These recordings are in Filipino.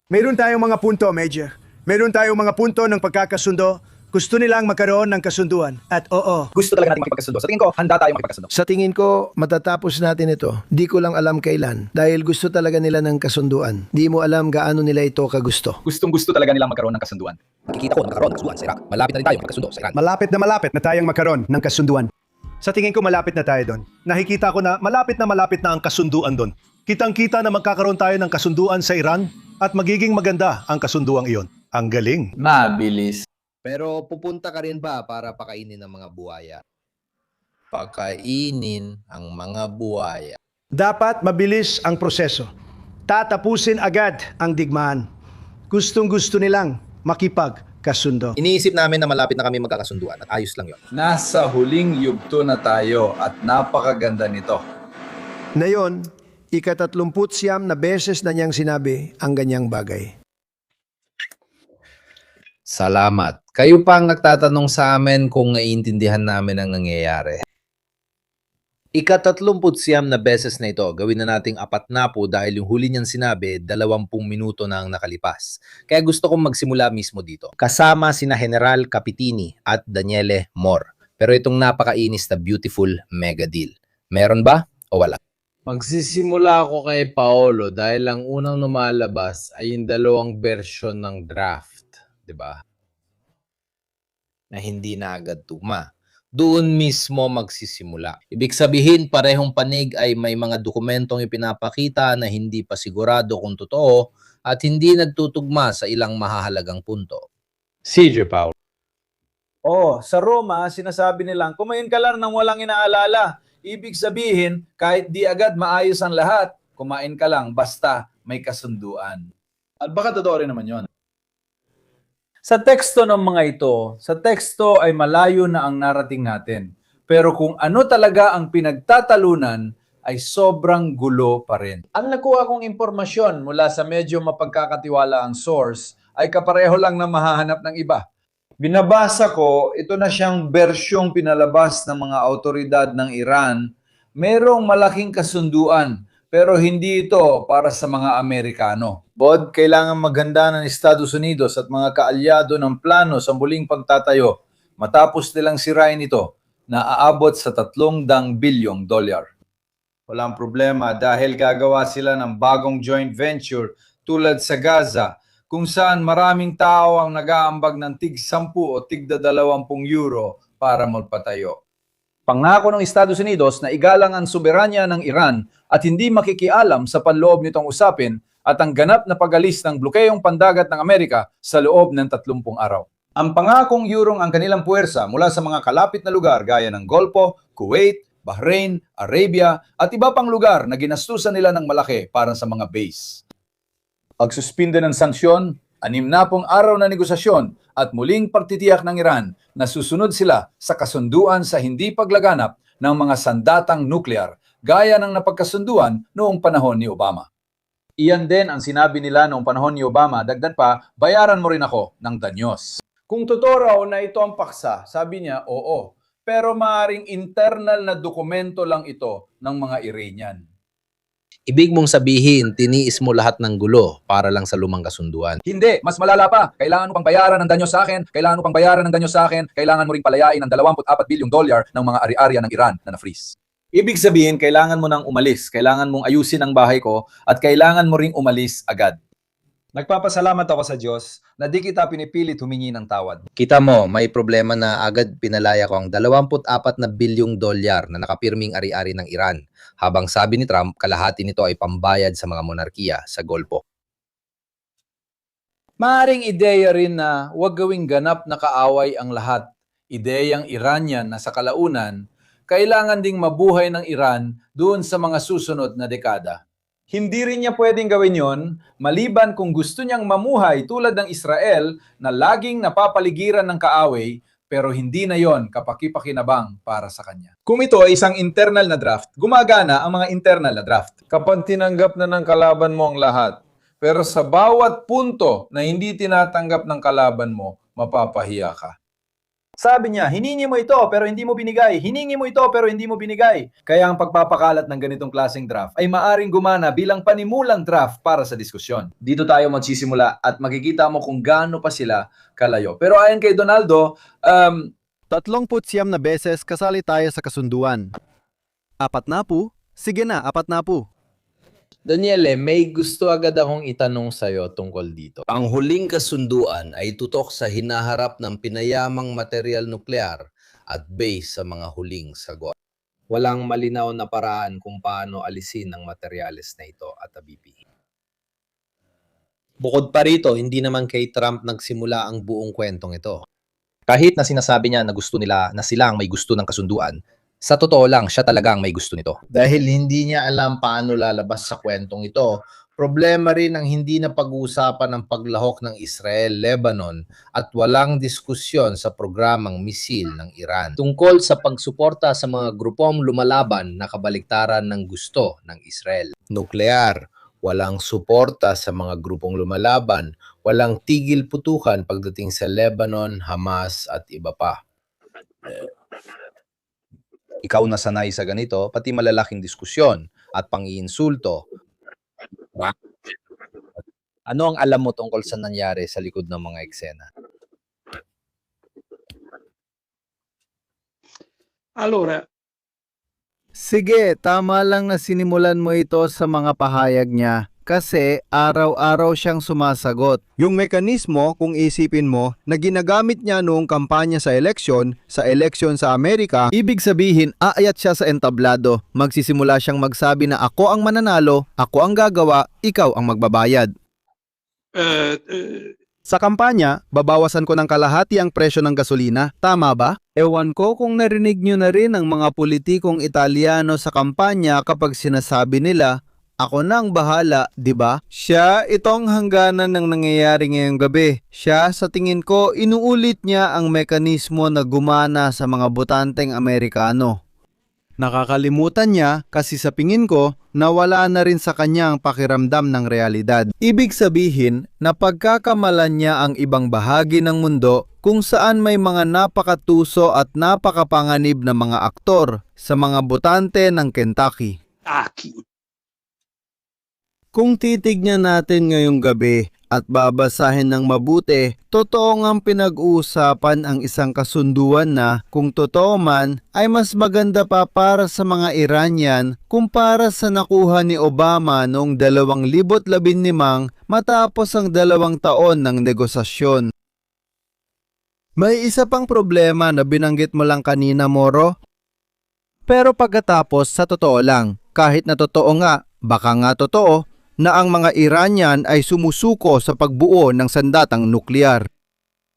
Meron tayong mga punto, Major. Meron tayong mga punto ng pagkakasundo. Gusto nilang magkaroon ng kasunduan. At oo, Gusto talaga natin makipagkasundo. Sa tingin ko, handa tayo makipagkasundo. Sa tingin ko, matatapos natin ito. Di ko lang alam kailan. Dahil gusto talaga nila ng kasunduan. Di mo alam gaano nila ito kagusto. Gustong-gusto talaga nilang magkaroon ng kasunduan. Nakikita ko na magkaroon ng kasunduan sa Iraq. Malapit na rin tayo magkasundo sa Iran. malapit na tayong magkaroon ng kasunduan. Sa tingin ko malapit na tayo doon. Nakikita ko na malapit na ang kasunduan doon. Kitang-kita na magkakaroon tayo ng kasunduan sa Iran at magiging maganda ang kasunduang iyon. Ang galing. Mabilis. Pero pupunta ka rin ba para pakainin ng mga buhaya? Pakainin ang mga buhaya. Dapat mabilis ang proseso. Tatapusin agad ang digmaan. Gustong-gusto nilang makipagkasundo. Iniisip namin na malapit na kami magkakasunduan at ayos lang yon. Nasa huling yugto na tayo at napakaganda nito. Ngayon, ika-39 na beses na niyang sinabi ang ganyang bagay. Salamat. Kayo pa ang nagtatanong sa amin kung naiintindihan namin ang nangyayari. Ika-39 na beses na ito, gawin na nating 40 dahil yung huli niyang sinabi, 20 minuto na ang nakalipas. Kaya gusto kong magsimula mismo dito. Kasama sina General Capitini at Daniele Moore. Pero itong napakainis na beautiful mega deal. Meron ba o wala? Magsisimula ako kay Paolo dahil ang unang lumalabas ay yung dalawang version ng draft, 'di ba? Na hindi na agad tuma. Doon mismo magsisimula. Ibig sabihin, parehong panig ay may mga dokumentong ipinapakita na hindi pa sigurado kung totoo at hindi nagtutugma sa ilang mahahalagang punto. CJ Paolo. Oh, sa Roma, sinasabi nilang, kumain ka lang ng walang inaalala. Ibig sabihin, kahit di agad maayos ang lahat, kumain ka lang basta may kasunduan. At baka totoo rin naman yon. Sa teksto ng mga ito, sa teksto ay malayo na ang narating natin. Pero kung ano talaga ang pinagtatalunan, ay sobrang gulo pa rin. Ang nakuha kong impormasyon mula sa medyo mapagkakatiwala ang source ay kapareho lang na mahahanap ng iba. Binabasa ko, ito na siyang bersyong pinalabas ng mga autoridad ng Iran. Merong malaking kasunduan, pero hindi ito para sa mga Amerikano. Bod, kailangan maghanda ng Estados Unidos at mga kaalyado ng plano sa muling pagtatayo matapos nilang sirain ito na aabot sa $300 bilyong. Walang problema dahil gagawa sila ng bagong joint venture tulad sa Gaza kung saan maraming tao ang nag-aambag ng tig-10 o tig-20 euro para magpatayo. Pangako ng Estados Unidos na igalang ang soberanya ng Iran at hindi makikialam sa panloob nitong usapin at ang ganap na pag-alis ng blokeyong pandagat ng Amerika sa loob ng 30 araw. Ang pangakong yurong ang kanilang puwersa mula sa mga kalapit na lugar gaya ng Golpo, Kuwait, Bahrain, Arabia at iba pang lugar na ginastusan nila ng malaki para sa mga base. Pagsuspinde ng sanksyon, 60 araw na negosasyon at muling pagtitiyak ng Iran na susunod sila sa kasunduan sa hindi paglaganap ng mga sandatang nuklear gaya ng napagkasunduan noong panahon ni Obama. Iyan din ang sinabi nila noong panahon ni Obama, dagdag pa, bayaran mo rin ako ng danyos. Kung totoo raw na ito ang paksa, sabi niya, oo. Pero maaaring internal na dokumento lang ito ng mga Iranian. Ibig mong sabihin, tiniis mo lahat ng gulo para lang sa lumang kasunduan. Hindi, mas malala pa. Kailangan mo pang bayaran ng danyos sa akin, kailangan mo pang bayaran ng danyos sa akin, kailangan mo ring palayain ng $24 bilyong ng mga ari-arya ng Iran na na-freeze. Ibig sabihin, kailangan mo nang umalis, kailangan mong ayusin ang bahay ko, at kailangan mo ring umalis agad. Nagpapasalamat ako sa Diyos na di kita pinipilit humingi ng tawad. Kita mo, may problema na agad pinalaya ko ang $24 na bilyong na nakapirming ari-ari ng Iran. Habang sabi ni Trump, kalahati nito ay pambayad sa mga monarkiya sa Golpo. Maaring ideya rin na huwag gawing ganap na kaaway ang lahat. Ideyang Iranian na sa kalaunan, kailangan ding mabuhay ng Iran doon sa mga susunod na dekada. Hindi rin niya pwedeng gawin yon maliban kung gusto niyang mamuhay tulad ng Israel na laging napapaligiran ng kaaway pero hindi na yon kapaki-pakinabang para sa kanya. Kung ito ay isang internal na draft, gumagana ang mga internal na draft. Kapag tinanggap na ng kalaban mo ang lahat, pero sa bawat punto na hindi tinatanggap ng kalaban mo, mapapahiya ka. Sabi niya, hiningi mo ito pero hindi mo binigay. Hiningi mo ito pero hindi mo binigay. Kaya ang pagpapakalat ng ganitong klaseng draft ay maaring gumana bilang panimulang draft para sa diskusyon. Dito tayo magsisimula at makikita mo kung gaano pa sila kalayo. Pero ayon kay Donaldo, 39 na beses kasali tayo sa kasunduan. 40? Sige na, 40. Daniele, may gusto agad akong itanong sa'yo tungkol dito. Ang huling kasunduan ay tutok sa hinaharap ng pinayamang materyal nuklear at base sa mga huling sagot. Walang malinaw na paraan kung paano alisin ang materyales na ito at abibihin. Bukod pa rito, hindi naman kay Trump nagsimula ang buong kwentong ito. Kahit na sinasabi niya na gusto nila na silang may gusto ng kasunduan, sa totoo lang siya talagang may gusto nito. Dahil hindi niya alam paano lalabas sa kwentong ito, problema rin ang hindi na pag-uusapan ng paglahok ng Israel, Lebanon at walang diskusyon sa programang misil ng Iran. Tungkol sa pagsuporta sa mga grupong lumalaban na kabaliktaran ng gusto ng Israel. Nuklear, walang suporta sa mga grupong lumalaban, walang tigil putukan pagdating sa Lebanon, Hamas at iba pa. Ikaw na sanay sa ganito, pati malalaking diskusyon at pang-iinsulto. Ano ang alam mo tungkol sa nangyari sa likod ng mga eksena? Sige, tama lang na sinimulan mo ito sa mga pahayag niya kasi araw-araw siyang sumasagot. Yung mekanismo, kung isipin mo, na ginagamit niya noong kampanya sa eleksyon sa Amerika, ibig sabihin, aayat siya sa entablado. Magsisimula siyang magsabi na ako ang mananalo, ako ang gagawa, ikaw ang magbabayad. Sa kampanya, babawasan ko ng kalahati ang presyo ng gasolina. Tama ba? Ewan ko kung narinig nyo na rin ang mga politikong Italiano sa kampanya kapag sinasabi nila, ako na ang bahala, di ba? Siya itong hangganan ng nangyayari ngayong gabi. Siya, sa tingin ko, inuulit niya ang mekanismo na gumana sa mga botanteng Amerikano. Nakakalimutan niya kasi sa pingin ko, nawala na rin sa kanya ang pakiramdam ng realidad. Ibig sabihin na pagkakamalan niya ang ibang bahagi ng mundo kung saan may mga napakatuso at napakapanganib na mga aktor sa mga botante ng Kentucky. Kung titignan natin ngayong gabi at babasahin ng mabuti, totoo ngang pinag-uusapan ang isang kasunduan na kung totoo man ay mas maganda pa para sa mga Iranian kumpara sa nakuha ni Obama noong 2015 matapos ang 2 taon ng negosasyon. May isa pang problema na binanggit mo lang kanina, Moro. Pero pagkatapos, sa totoo lang, kahit na totoo nga, baka nga totoo, na ang mga Iranian ay sumusuko sa pagbuo ng sandatang nuklear.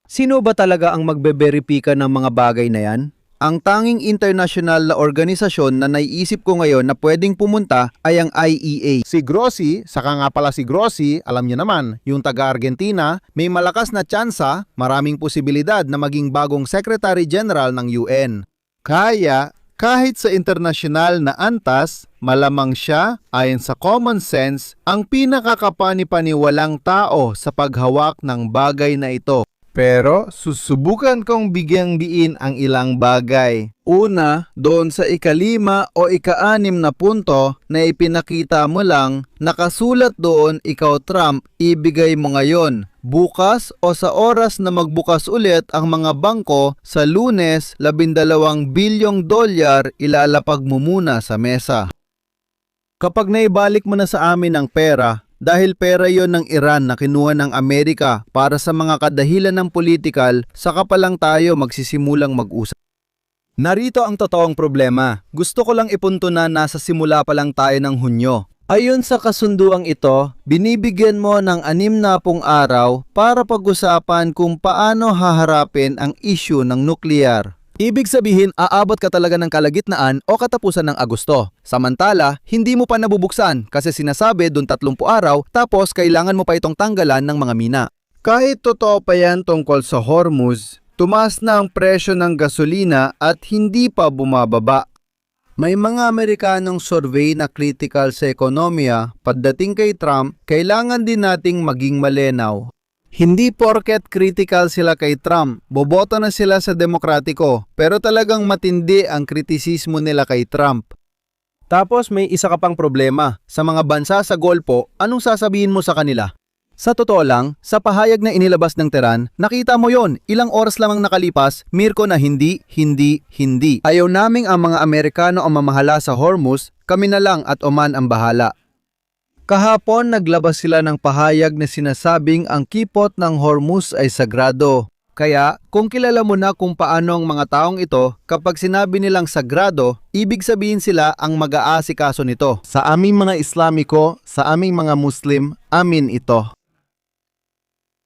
Sino ba talaga ang magbeberipika ng mga bagay na yan? Ang tanging international na organisasyon na naiisip ko ngayon na pwedeng pumunta ay ang IEA. Si Grossi, saka nga pala si Grossi, alam niyo naman, yung taga-Argentina, may malakas na tsansa, maraming posibilidad na maging bagong Secretary General ng UN. Kaya, kahit sa internasyonal na antas, malamang siya, ayon sa common sense, ang pinakakapani-paniwalang tao sa paghawak ng bagay na ito. Pero susubukan kong bigyang diin ang ilang bagay. Una, doon sa ika-5 o ika-6 na punto na ipinakita mo lang, nakasulat doon ikaw Trump, ibigay mo ngayon, bukas o sa oras na magbukas ulit ang mga bangko sa Lunes, $12 bilyong ilalapag mo muna sa mesa. Kapag naibalik mo na sa amin ang pera, dahil pera yon ng Iran na kinuha ng Amerika para sa mga kadahilan ng politikal, saka pa lang tayo magsisimulang mag-usap. Narito ang totoong problema. Gusto ko lang ipunto na nasa simula pa lang tayo ng Hunyo. Ayon sa kasunduang ito, binibigyan mo ng 60 araw para pag-usapan kung paano haharapin ang issue ng nuklear. Ibig sabihin, aabot ka talaga ng kalagitnaan o katapusan ng Agosto. Samantala, hindi mo pa nabubuksan kasi sinasabi doon 30 araw tapos kailangan mo pa itong tanggalan ng mga mina. Kahit totoo pa yan tungkol sa Hormuz, tumaas na ang presyo ng gasolina at hindi pa bumababa. May mga Amerikanong survey na critical sa ekonomiya, pagdating kay Trump, kailangan din nating maging malinaw. Hindi porket critical sila kay Trump, boboto na sila sa Demokratiko, pero talagang matindi ang kritisismo nila kay Trump. Tapos may isa ka pang problema, sa mga bansa sa Golpo, anong sasabihin mo sa kanila? Sa totoo lang, sa pahayag na inilabas ng Tehran, nakita mo yon, ilang oras lamang nakalipas, Mirko na hindi. Ayaw naming ang mga Amerikano ang mamahala sa Hormuz, kami na lang at Oman ang bahala. Kahapon naglabas sila ng pahayag na sinasabing ang kipot ng Hormuz ay sagrado. Kaya kung kilala mo na kung paano ang mga taong ito, kapag sinabi nilang sagrado, ibig sabihin sila ang mag-aasikaso nito. Sa aming mga Islamiko, sa aming mga Muslim, amin ito.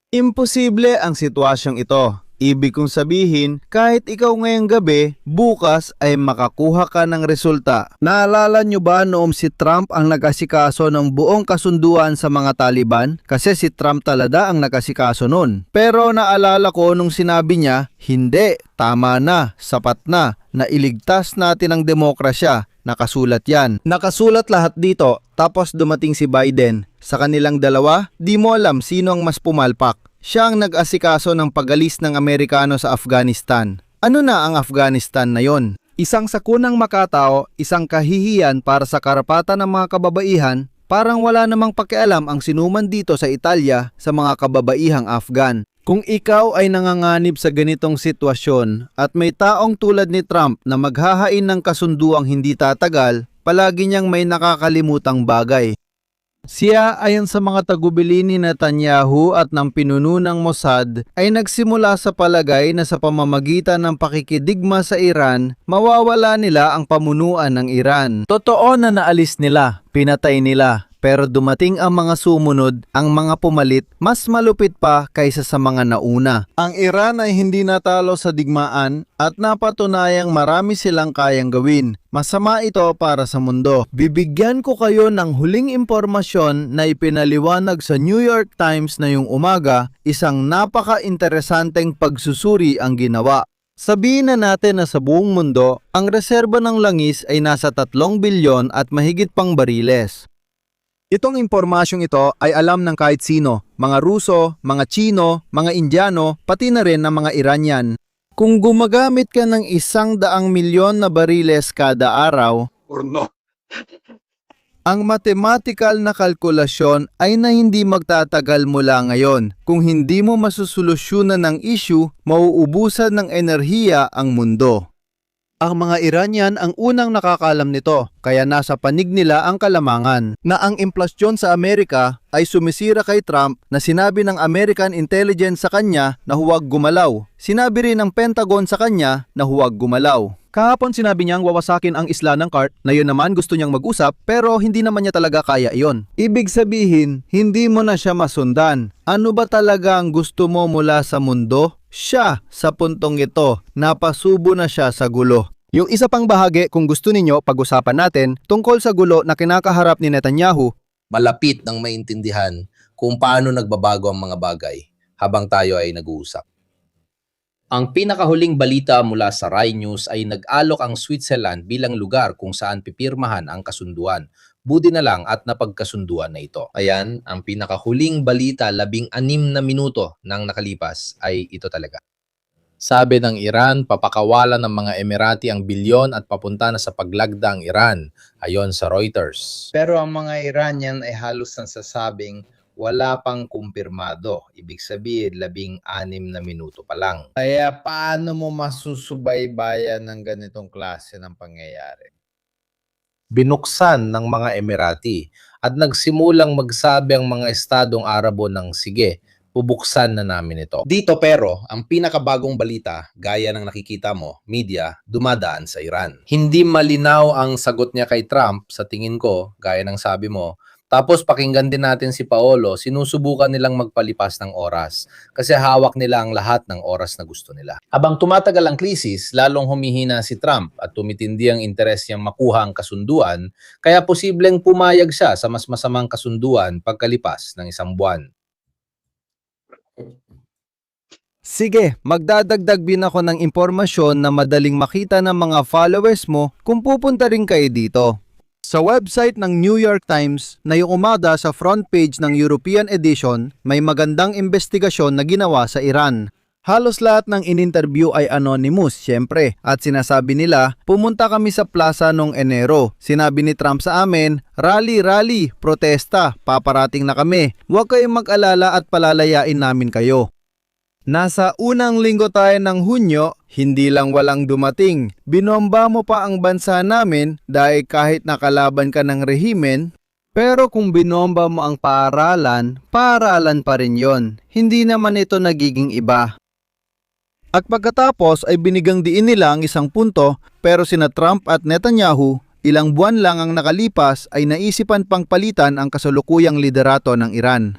Imposible ang sitwasyong ito. Ibig kong sabihin, kahit ikaw ngayong gabi, bukas ay makakuha ka ng resulta. Naalala nyo ba noong si Trump ang nag-asikaso ng buong kasunduan sa mga Taliban? Kasi si Trump talaga ang nag-asikaso nun. Pero naalala ko nung sinabi niya, hindi, tama na, sapat na iligtas natin ang demokrasya. Nakasulat yan. Nakasulat lahat dito, tapos dumating si Biden. Sa kanilang dalawa, di mo alam sino ang mas pumalpak. Siya ang nag-asikaso ng pag-alis ng Amerikano sa Afghanistan. Ano na ang Afghanistan na yon? Isang sakunang makatao, isang kahihiyan para sa karapatan ng mga kababaihan, parang wala namang pakialam ang sinuman dito sa Italia sa mga kababaihang Afghan. Kung ikaw ay nanganganib sa ganitong sitwasyon at may taong tulad ni Trump na maghahain ng kasunduang hindi tatagal, palagi niyang may nakakalimutang bagay. Siya ayon sa mga tagubili ni Netanyahu at ng pinuno ng Mossad ay nagsimula sa palagay na sa pamamagitan ng pakikidigma sa Iran, mawawala nila ang pamunuan ng Iran. Totoo na naalis nila, pinatay nila. Pero dumating ang mga sumunod, ang mga pumalit, mas malupit pa kaysa sa mga nauna. Ang Iran ay hindi natalo sa digmaan at napatunayang marami silang kayang gawin. Masama ito para sa mundo. Bibigyan ko kayo ng huling impormasyon na ipinaliwanag sa New York Times na yung umaga, isang napaka-interesanteng pagsusuri ang ginawa. Sabihin na natin na sa buong mundo, ang reserba ng langis ay nasa 3 bilyon at mahigit pang bariles. Itong impormasyong ito ay alam ng kahit sino, mga Ruso, mga Chino, mga Indiano, pati na rin ng mga Iranian. Kung gumagamit ka ng 100 milyon na bariles kada araw, ang mathematical na kalkulasyon ay na hindi magtatagal mula ngayon. Kung hindi mo masusolusyonan ng issue, mauubusan ng enerhiya ang mundo. Ang mga Iranian ang unang nakakalam nito, kaya nasa panig nila ang kalamangan na ang implasyon sa Amerika ay sumisira kay Trump na sinabi ng American Intelligence sa kanya na huwag gumalaw. Sinabi rin ng Pentagon sa kanya na huwag gumalaw. Kahapon sinabi niyang wawasakin ang isla ng Kart na yun naman gusto niyang mag-usap pero hindi naman niya talaga kaya iyon. Ibig sabihin, hindi mo na siya masundan. Ano ba talaga ang gusto mo mula sa mundo? Siya, sa puntong ito, napasubo na siya sa gulo. Yung isa pang bahagi kung gusto ninyo pag-usapan natin tungkol sa gulo na kinakaharap ni Netanyahu. Malapit nang maintindihan kung paano nagbabago ang mga bagay habang tayo ay nag-uusap. Ang pinakahuling balita mula sa Rai News ay nag-alok ang Switzerland bilang lugar kung saan pipirmahan ang kasunduan. Buti na lang at napagkasunduan na ito. Ayan, ang pinakahuling balita 16 na minuto nang nakalipas ay ito talaga. Sabi ng Iran, papakawalan ng mga Emirati ang bilyon at papunta na sa paglagda ang Iran, ayon sa Reuters. Pero ang mga Iranian ay halos nagsasabing wala pang kumpirmado. Ibig sabihin, 16 na minuto pa lang. Kaya paano mo masusubaybayan ng ganitong klase ng pangyayari? Binuksan ng mga Emirati at nagsimulang magsabi ang mga estadong Arabo ng sige, bubuksan na namin ito. Dito pero, ang pinakabagong balita, gaya ng nakikita mo, media, dumadaan sa Iran. Hindi malinaw ang sagot niya kay Trump, sa tingin ko, gaya ng sabi mo. Tapos pakinggan din natin si Paolo, sinusubukan nilang magpalipas ng oras kasi hawak nila ang lahat ng oras na gusto nila. Habang tumatagal ang krisis, lalong humihina si Trump at tumitindi ang interes niyang makuha ang kasunduan, kaya posibleng pumayag siya sa mas masamang kasunduan pagkalipas ng 1 buwan. Sige, magdadagdag din ako ng impormasyon na madaling makita ng mga followers mo kung pupunta rin kayo dito. Sa website ng New York Times, ngayong umaga sa front page ng European edition, may magandang investigasyon na ginawa sa Iran. Halos lahat ng in-interview ay anonymous, syempre. At sinasabi nila, pumunta kami sa plaza noong Enero. Sinabi ni Trump sa amin, rally, protesta, paparating na kami. Huwag kayong mag-alala at palalayain namin kayo. Nasa unang linggo tayo ng Hunyo, hindi lang walang dumating. Binomba mo pa ang bansa namin dahil kahit nakalaban ka ng rehimen, pero kung binomba mo ang paaralan, paaralan pa rin yon. Hindi naman ito nagiging iba. At pagkatapos ay binigang diin nila ang isang punto, pero sina Trump at Netanyahu, ilang buwan lang ang nakalipas ay naisipan pang palitan ang kasalukuyang liderato ng Iran.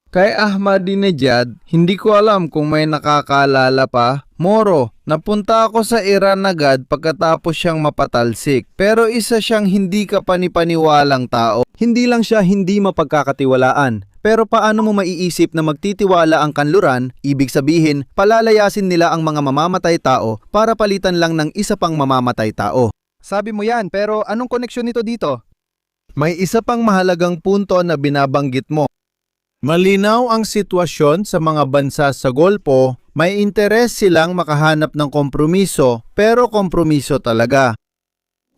Kay Ahmadinejad, hindi ko alam kung may nakakaalala pa. Moro, napunta ako sa Iran agad pagkatapos siyang mapatalsik. Pero isa siyang hindi kapanipaniwalang tao. Hindi lang siya hindi mapagkakatiwalaan. Pero paano mo maiisip na magtitiwala ang kanluran, ibig sabihin, palalayasin nila ang mga mamamatay tao para palitan lang ng isa pang mamamatay tao. Sabi mo yan, pero anong koneksyon nito dito? May isa pang mahalagang punto na binabanggit mo. Malinaw ang sitwasyon sa mga bansa sa Golpo, may interes silang makahanap ng kompromiso, pero kompromiso talaga.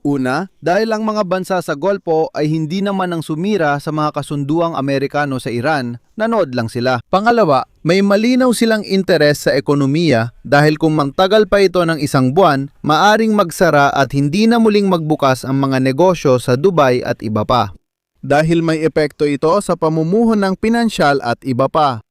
Una, dahil ang mga bansa sa Golpo ay hindi naman ang sumira sa mga kasunduang Amerikano sa Iran, nanood lang sila. Pangalawa, may malinaw silang interes sa ekonomiya dahil kung magtagal pa ito ng isang buwan, maaring magsara at hindi na muling magbukas ang mga negosyo sa Dubai at iba pa. Dahil may epekto ito sa pamumuho ng pinansyal at iba pa.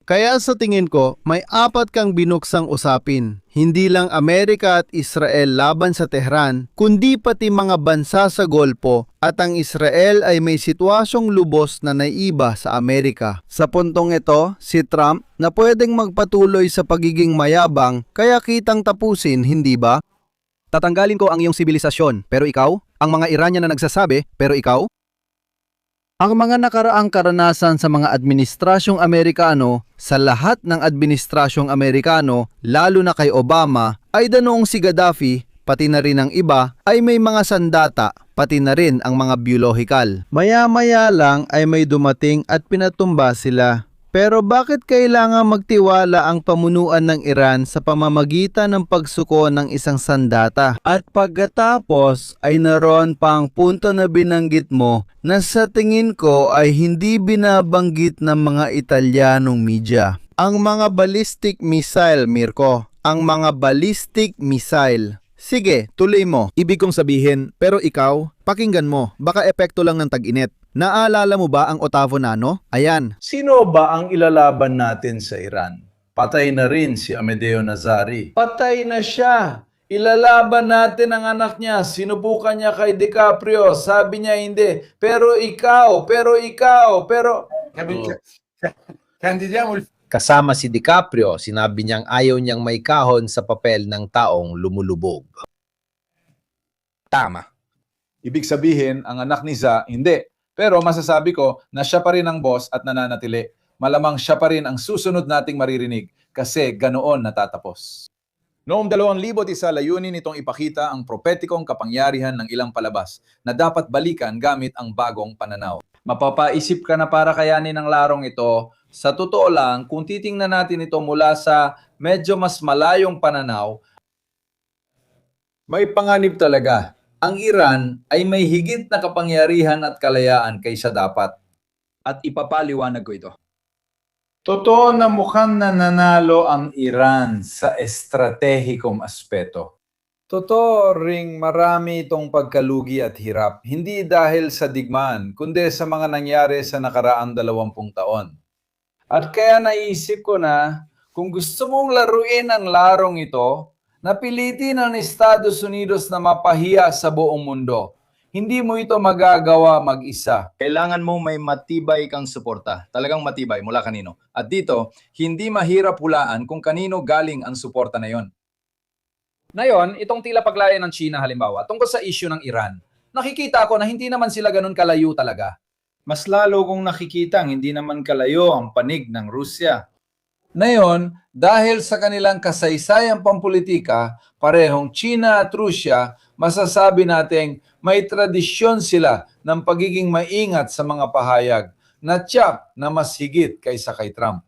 Kaya sa tingin ko, may apat kang binuksang usapin. Hindi lang Amerika at Israel laban sa Tehran, kundi pati mga bansa sa Golpo at ang Israel ay may sitwasyong lubos na naiba sa Amerika. Sa puntong ito, si Trump na pwedeng magpatuloy sa pagiging mayabang kaya kitang tapusin, hindi ba? Tatanggalin ko ang iyong sibilisasyon, pero ikaw? Ang mga Iranian na nagsasabi, pero ikaw? Ang mga nakaraang karanasan sa mga administrasyong Amerikano, sa lahat ng administrasyong Amerikano, lalo na kay Obama, ay danoong si Gaddafi, pati na rin ang iba, ay may mga sandata, pati na rin ang mga biyolohikal. Maya-maya lang ay may dumating at pinatumba sila. Pero bakit kailangan magtiwala ang pamunuan ng Iran sa pamamagitan ng pagsuko ng isang sandata? At pagkatapos ay naroon pa ang punto na binanggit mo na sa tingin ko ay hindi binabanggit ng mga Italianong media. Ang mga ballistic missile, Mirko. Ang mga ballistic missile. Sige, tuloy mo. Ibig kong sabihin, pero ikaw, pakinggan mo, baka epekto lang ng tag-init. Naalala mo ba ang Ottavo Nano? Ayan. Sino ba ang ilalaban natin sa Iran? Patay na rin si Amedeo Nazari. Patay na siya. Ilalaban natin ang anak niya. Sinubukan niya kay DiCaprio. Sabi niya hindi. Pero ikaw. Kasama si DiCaprio, sinabi niyang ayaw niyang may kahon sa papel ng taong lumulubog. Tama. Ibig sabihin, ang anak ni Za, hindi. Pero masasabi ko na siya pa rin ang boss at nananatili. Malamang siya pa rin ang susunod nating maririnig kasi ganoon natatapos. Noong 2001, layunin nitong ipakita ang propetikong kapangyarihan ng ilang palabas na dapat balikan gamit ang bagong pananaw. Mapapaisip ka na para kayanin ang larong ito. Sa totoo lang, kung titingnan natin ito mula sa medyo mas malayong pananaw, may panganib talaga. Ang Iran ay may higit na kapangyarihan at kalayaan kaysa dapat. At ipapaliwanag ko ito. Totoo na mukhang nananalo ang Iran sa estratehikong aspeto. Totoo ring marami itong pagkalugi at hirap, hindi dahil sa digmaan, kundi sa mga nangyari sa nakaraang 20 taon. At kaya naisip ko na, kung gusto mong laruin ang larong ito, napilitin ng Estados Unidos na mapahiya sa buong mundo. Hindi mo ito magagawa mag-isa. Kailangan mo may matibay kang suporta. Talagang matibay mula kanino. At dito, hindi mahirap hulaan kung kanino galing ang suporta na yon. Ngayon, itong tila paglaya ng China halimbawa, tungkol sa issue ng Iran, nakikita ko na hindi naman sila ganun kalayo talaga. Mas lalo kong nakikita hindi naman kalayo ang panig ng Rusya. Ngayon, dahil sa kanilang kasaysayang pampolitika, parehong China at Rusya, masasabi nating May tradisyon sila ng pagiging maingat sa mga pahayag na tiyak na mas higit kaysa kay Trump.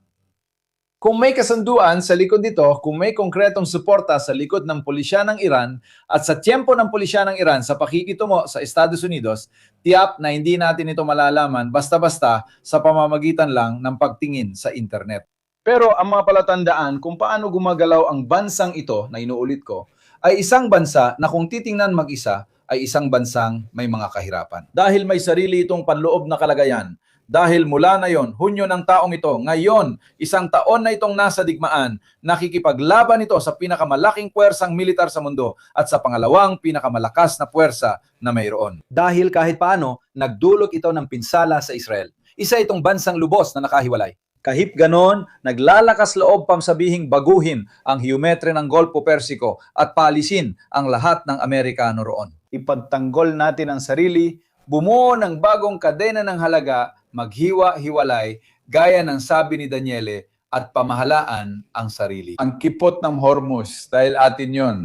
Kung may kasunduan sa likod nito, kung may konkretong suporta sa likod ng pulisya ng Iran at sa tiyempo ng pulisya ng Iran sa pakikitungo sa Estados Unidos, tiyak na hindi natin ito malalaman basta-basta sa pamamagitan lang ng pagtingin sa internet. Pero ang mga palatandaan kung paano gumagalaw ang bansang ito na inuulit ko, ay isang bansa na kung titingnan mag-isa, ay isang bansang may mga kahirapan. Dahil may sarili itong panloob na kalagayan, dahil mula na yon, Hunyo ng taong ito, ngayon, isang taon na itong nasa digmaan, nakikipaglaban ito sa pinakamalaking puwersang militar sa mundo at sa pangalawang pinakamalakas na puwersa na mayroon. Dahil kahit paano, nagdulot ito ng pinsala sa Israel. Isa itong bansang lubos na nakahiwalay. Kahit ganon, naglalakas loob pang sabihing baguhin ang geometry ng Golpo Persiko at paalisin ang lahat ng Amerikano roon. Ipagtanggol natin ang sarili, bumuo ng bagong kadena ng halaga, maghiwa-hiwalay, gaya ng sabi ni Daniele, at pamahalaan ang sarili. Ang kipot ng Hormuz, dahil atin yon.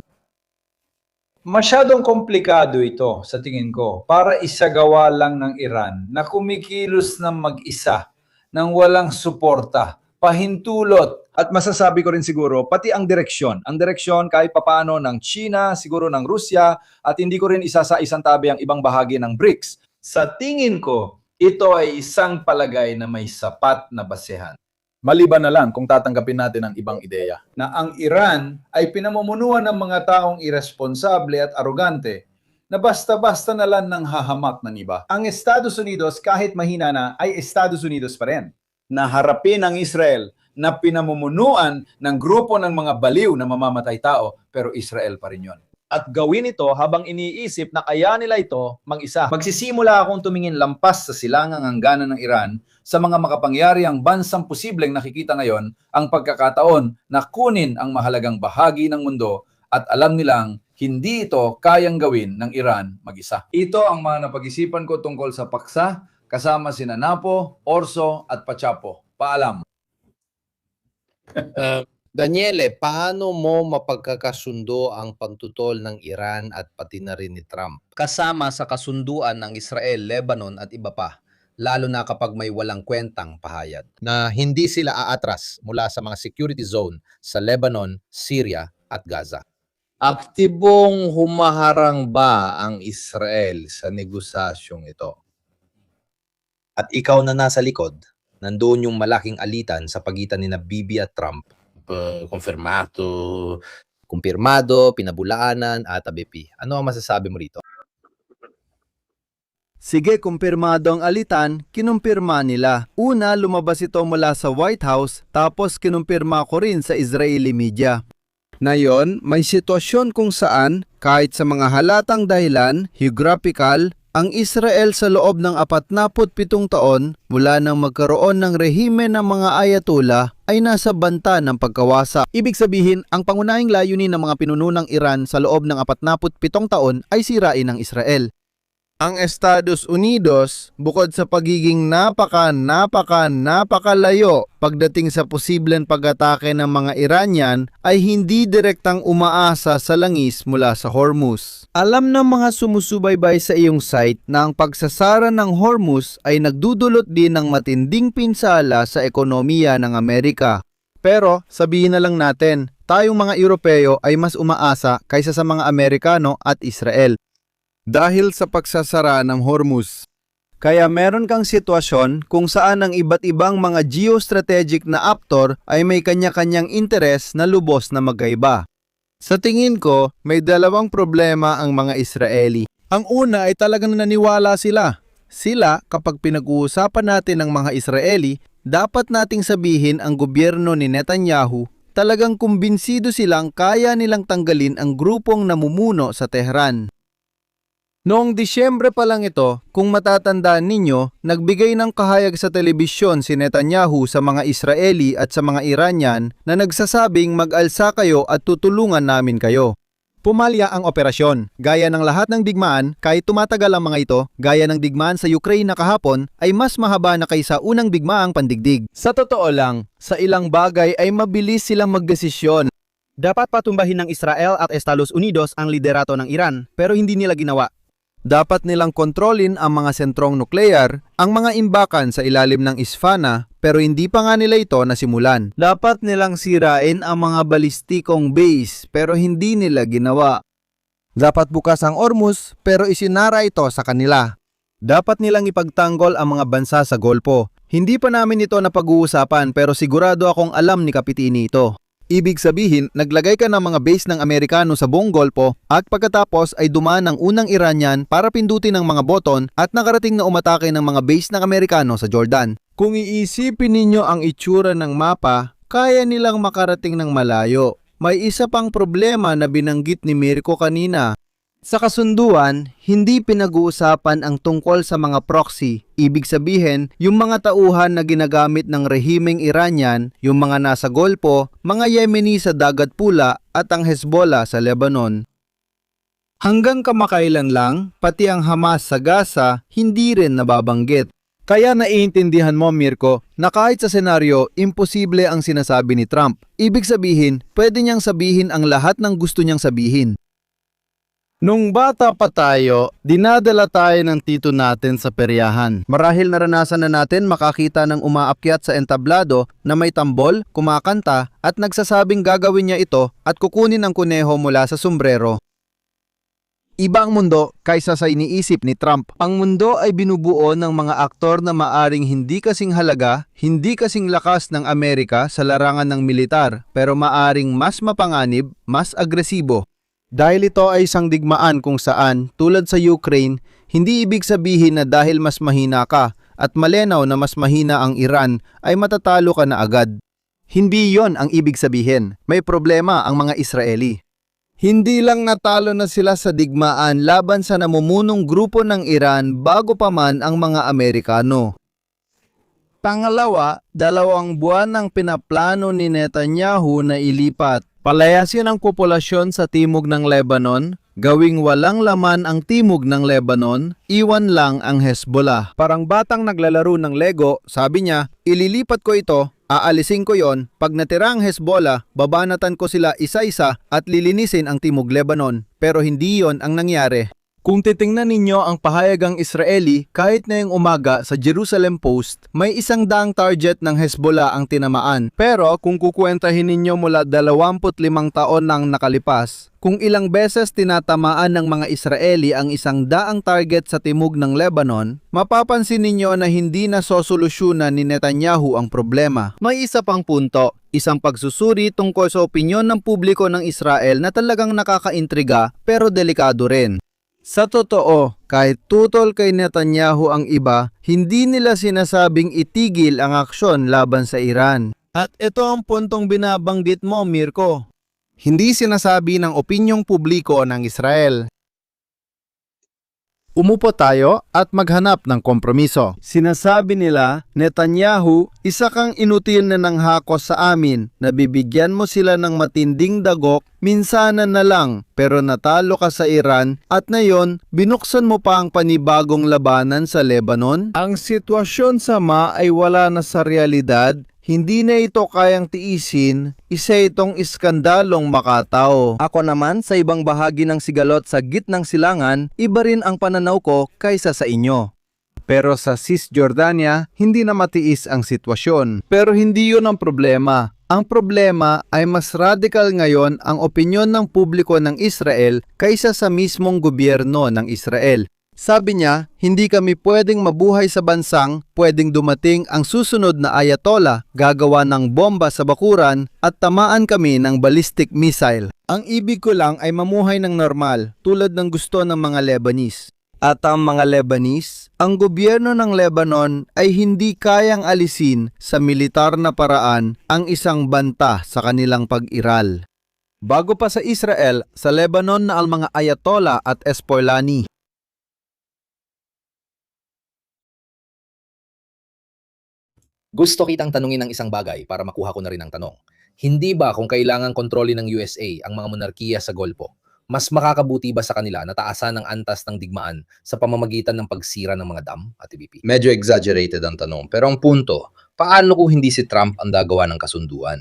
Masyadong komplikado ito sa tingin ko para isagawa lang ng Iran na kumikilos ng mag-isa, nang walang suporta, pahintulot. At masasabi ko rin siguro, pati ang direksyon. Ang direksyon kahit papano ng China, siguro ng Rusya, at hindi ko rin isasang tabi ang ibang bahagi ng BRICS. Sa tingin ko, ito ay isang palagay na may sapat na basehan. Maliban na lang kung tatanggapin natin ang ibang ideya. Na ang Iran ay pinamumunuan ng mga taong irresponsable at arogante na basta-basta na lang ng hahamak ng iba. Ang Estados Unidos kahit mahina na ay Estados Unidos pa rin. Na harapin ang Israel na pinamumunuan ng grupo ng mga baliw na mamamatay tao pero Israel pa rin yon. At gawin ito habang iniisip na kaya nila ito mag-isa. Magsisimula akong tumingin lampas sa silangang hangganan ng Iran sa mga makapangyarihang bansang posibleng nakikita ngayon ang pagkakataon na kunin ang mahalagang bahagi ng mundo at alam nilang hindi ito kayang gawin ng Iran mag-isa. Ito ang mga napag-isipan ko tungkol sa paksa kasama sina Napo, Orso at Pachapo. Paalam. Daniele, paano mo mapagkakasundo ang pagtutol ng Iran at pati na rin ni Trump? Kasama sa kasunduan ng Israel, Lebanon at iba pa, lalo na kapag may walang kwentang pahayag. Na hindi sila aatras mula sa mga security zone sa Lebanon, Syria at Gaza. Aktibong humaharang ba ang Israel sa negosasyong ito? At ikaw na nasa likod, nandoon yung malaking alitan sa pagitan ni Bibi at Trump. Confermato. Kumpirmado, pinabulaanan at ABP. Ano ang masasabi mo rito? Sige, kumpirmado ang alitan, kinumpirma nila. Una, lumabas ito mula sa White House, tapos kinumpirma ko rin sa Israeli media. Ngayon, may sitwasyon kung saan, kahit sa mga halatang dahilan, geographical, ang Israel sa loob ng 47 taon mula nang magkaroon ng rehime ng mga ayatollah ay nasa banta ng pagkawasa. Ibig sabihin, ang pangunahing layunin ng mga pinuno ng Iran sa loob ng 47 taon ay sirain ang Israel. Ang Estados Unidos, bukod sa pagiging napakalayo pagdating sa posibleng pag-atake ng mga Iranian, ay hindi direktang umaasa sa langis mula sa Hormuz. Alam ng mga sumusubaybay sa iyong site na ang pagsasara ng Hormuz ay nagdudulot din ng matinding pinsala sa ekonomiya ng Amerika. Pero sabihin na lang natin, tayong mga Europeo ay mas umaasa kaysa sa mga Amerikano at Israel. Dahil sa pagsasara ng Hormuz. Kaya meron kang sitwasyon kung saan ang iba't ibang mga geostrategic na aktor ay may kanya-kanyang interes na lubos na magkaiba. Sa tingin ko, may dalawang problema ang mga Israeli. Ang una ay talagang naniwala sila. Sila, kapag pinag-uusapan natin ng mga Israeli, dapat nating sabihin ang gobyerno ni Netanyahu, talagang kumbinsido silang kaya nilang tanggalin ang grupong namumuno sa Tehran. Noong Disyembre pa lang ito, kung matatandaan ninyo, nagbigay ng kahayag sa telebisyon si Netanyahu sa mga Israeli at sa mga Iranian na nagsasabing mag-alsa kayo at tutulungan namin kayo. Pumalya ang operasyon. Gaya ng lahat ng digmaan, kahit tumatagal ang mga ito, gaya ng digmaan sa Ukraine na kahapon, ay mas mahaba na kaysa unang digmaang pandigdig. Sa totoo lang, sa ilang bagay ay mabilis silang magdesisyon. Dapat patumbahin ng Israel at Estados Unidos ang liderato ng Iran, pero hindi nila ginawa. Dapat nilang kontrolin ang mga sentrong nuklear, ang mga imbakan sa ilalim ng Isfana, pero hindi pa nga nila ito nasimulan. Dapat nilang sirain ang mga balistikong base, pero hindi nila ginawa. Dapat bukas ang Ormuz, pero isinara ito sa kanila. Dapat nilang ipagtanggol ang mga bansa sa Golpo. Hindi pa namin ito napag-uusapan, pero sigurado akong alam ni Kapitini ito. Ibig sabihin, naglagay ka ng mga base ng Amerikano sa buong Golpo at pagkatapos ay dumaan ang unang Iranian para pindutin ang mga boton at nakarating na umatake ng mga base ng Amerikano sa Jordan. Kung iisipin ninyo ang itsura ng mapa, kaya nilang makarating ng malayo. May isa pang problema na binanggit ni Mirko kanina. Sa kasunduan, hindi pinag-uusapan ang tungkol sa mga proxy. Ibig sabihin, yung mga tauhan na ginagamit ng rehimeng Iranian, yung mga nasa Golpo, mga Yemeni sa Dagat Pula at ang Hezbollah sa Lebanon. Hanggang kamakailan lang, pati ang Hamas sa Gaza, hindi rin nababanggit. Kaya naiintindihan mo, Mirko, na kahit sa senaryo, imposible ang sinasabi ni Trump. Ibig sabihin, pwede niyang sabihin ang lahat ng gusto niyang sabihin. Nung bata pa tayo, dinadala tayo ng tito natin sa peryahan. Marahil naranasan na natin makakita ng umaakyat sa entablado na may tambol, kumakanta at nagsasabing gagawin niya ito at kukunin ang kuneho mula sa sombrero. Iba ang mundo kaysa sa iniisip ni Trump. Ang mundo ay binubuo ng mga aktor na maaring hindi kasing halaga, hindi kasing lakas ng Amerika sa larangan ng militar, pero maaring mas mapanganib, mas agresibo. Dahil ito ay isang digmaan kung saan, tulad sa Ukraine, hindi ibig sabihin na dahil mas mahina ka at malinaw na mas mahina ang Iran ay matatalo ka na agad. Hindi yon ang ibig sabihin. May problema ang mga Israeli. Hindi lang natalo na sila sa digmaan laban sa namumunong grupo ng Iran bago pa man ang mga Amerikano. Pangalawa, 2 buwan ang pinaplano ni Netanyahu na ilipat. Palayasin ang populasyon sa timog ng Lebanon, gawing walang laman ang timog ng Lebanon, iwan lang ang Hezbollah. Parang batang naglalaro ng Lego, sabi niya, ililipat ko ito, aalisin ko yon, pag natira ang Hezbollah, babanatan ko sila isa-isa at lilinisin ang timog Lebanon. Pero hindi yon ang nangyari. Kung titingnan ninyo ang pahayagang Israeli, kahit ngayong umaga sa Jerusalem Post, may 100 target ng Hezbollah ang tinamaan. Pero kung kukwentahin ninyo mula 25 taon nang nakalipas, kung ilang beses tinatamaan ng mga Israeli ang 100 target sa timog ng Lebanon, mapapansin ninyo na hindi na sosolusyunan ni Netanyahu ang problema. May isa pang punto, isang pagsusuri tungkol sa opinyon ng publiko ng Israel na talagang nakakaintriga pero delikado rin. Sa totoo, kahit tutol kay Netanyahu ang iba, hindi nila sinasabing itigil ang aksyon laban sa Iran. At ito ang puntong binabanggit mo, Mirko. Hindi sinasabi ng opinyong publiko ng Israel. Umupo tayo at maghanap ng kompromiso. Sinasabi nila, Netanyahu, isa kang inutil na nanghakos sa amin na bibigyan mo sila ng matinding dagok, minsanan na lang, pero natalo ka sa Iran at ngayon binuksan mo pa ang panibagong labanan sa Lebanon? Ang sitwasyon sama ay wala na sa realidad. Hindi na ito kayang tiisin, isa itong iskandalong makatao. Ako naman sa ibang bahagi ng sigalot sa gitnang silangan, iba rin ang pananaw ko kaysa sa inyo. Pero sa Cisjordania, hindi na matiis ang sitwasyon. Pero hindi yun ang problema. Ang problema ay mas radical ngayon ang opinyon ng publiko ng Israel kaysa sa mismong gobyerno ng Israel. Sabi niya, hindi kami pwedeng mabuhay sa bansang pwedeng dumating ang susunod na ayatollah, gagawa ng bomba sa bakuran at tamaan kami ng ballistic missile. Ang ibig ko lang ay mamuhay ng normal tulad ng gusto ng mga Lebanese. At ang mga Lebanese, ang gobyerno ng Lebanon ay hindi kayang alisin sa militar na paraan ang isang banta sa kanilang pag-iral. Bago pa sa Israel, sa Lebanon na ang mga ayatollah at Espoirlani. Gusto kitang tanungin ng isang bagay para makuha ko na rin ang tanong. Hindi ba kung kailangan kontrolin ng USA ang mga monarkiya sa Golpo, mas makakabuti ba sa kanila na taasan ng antas ng digmaan sa pamamagitan ng pagsira ng mga dam at IBP? Medyo exaggerated ang tanong, pero ang punto, paano kung hindi si Trump ang gagawa ng kasunduan?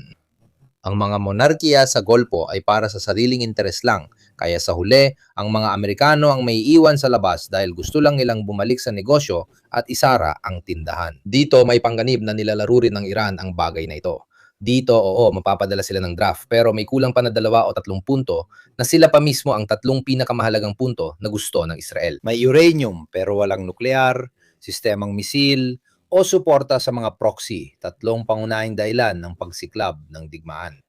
Ang mga monarkiya sa Golpo ay para sa sariling interes lang, Kaya sa huli, ang mga Amerikano ang may iwan sa labas dahil gusto lang nilang bumalik sa negosyo at isara ang tindahan. Dito may pangganib na nilalaro rin ng Iran ang bagay na ito. Dito, oo, mapapadala sila ng draft pero may kulang pa na 2 o 3 punto na sila pa mismo ang 3 pinakamahalagang punto na gusto ng Israel. May uranium pero walang nuklear, sistemang misil, o suporta sa mga proxy, 3 pangunahing dahilan ng pagsiklab ng digmaan.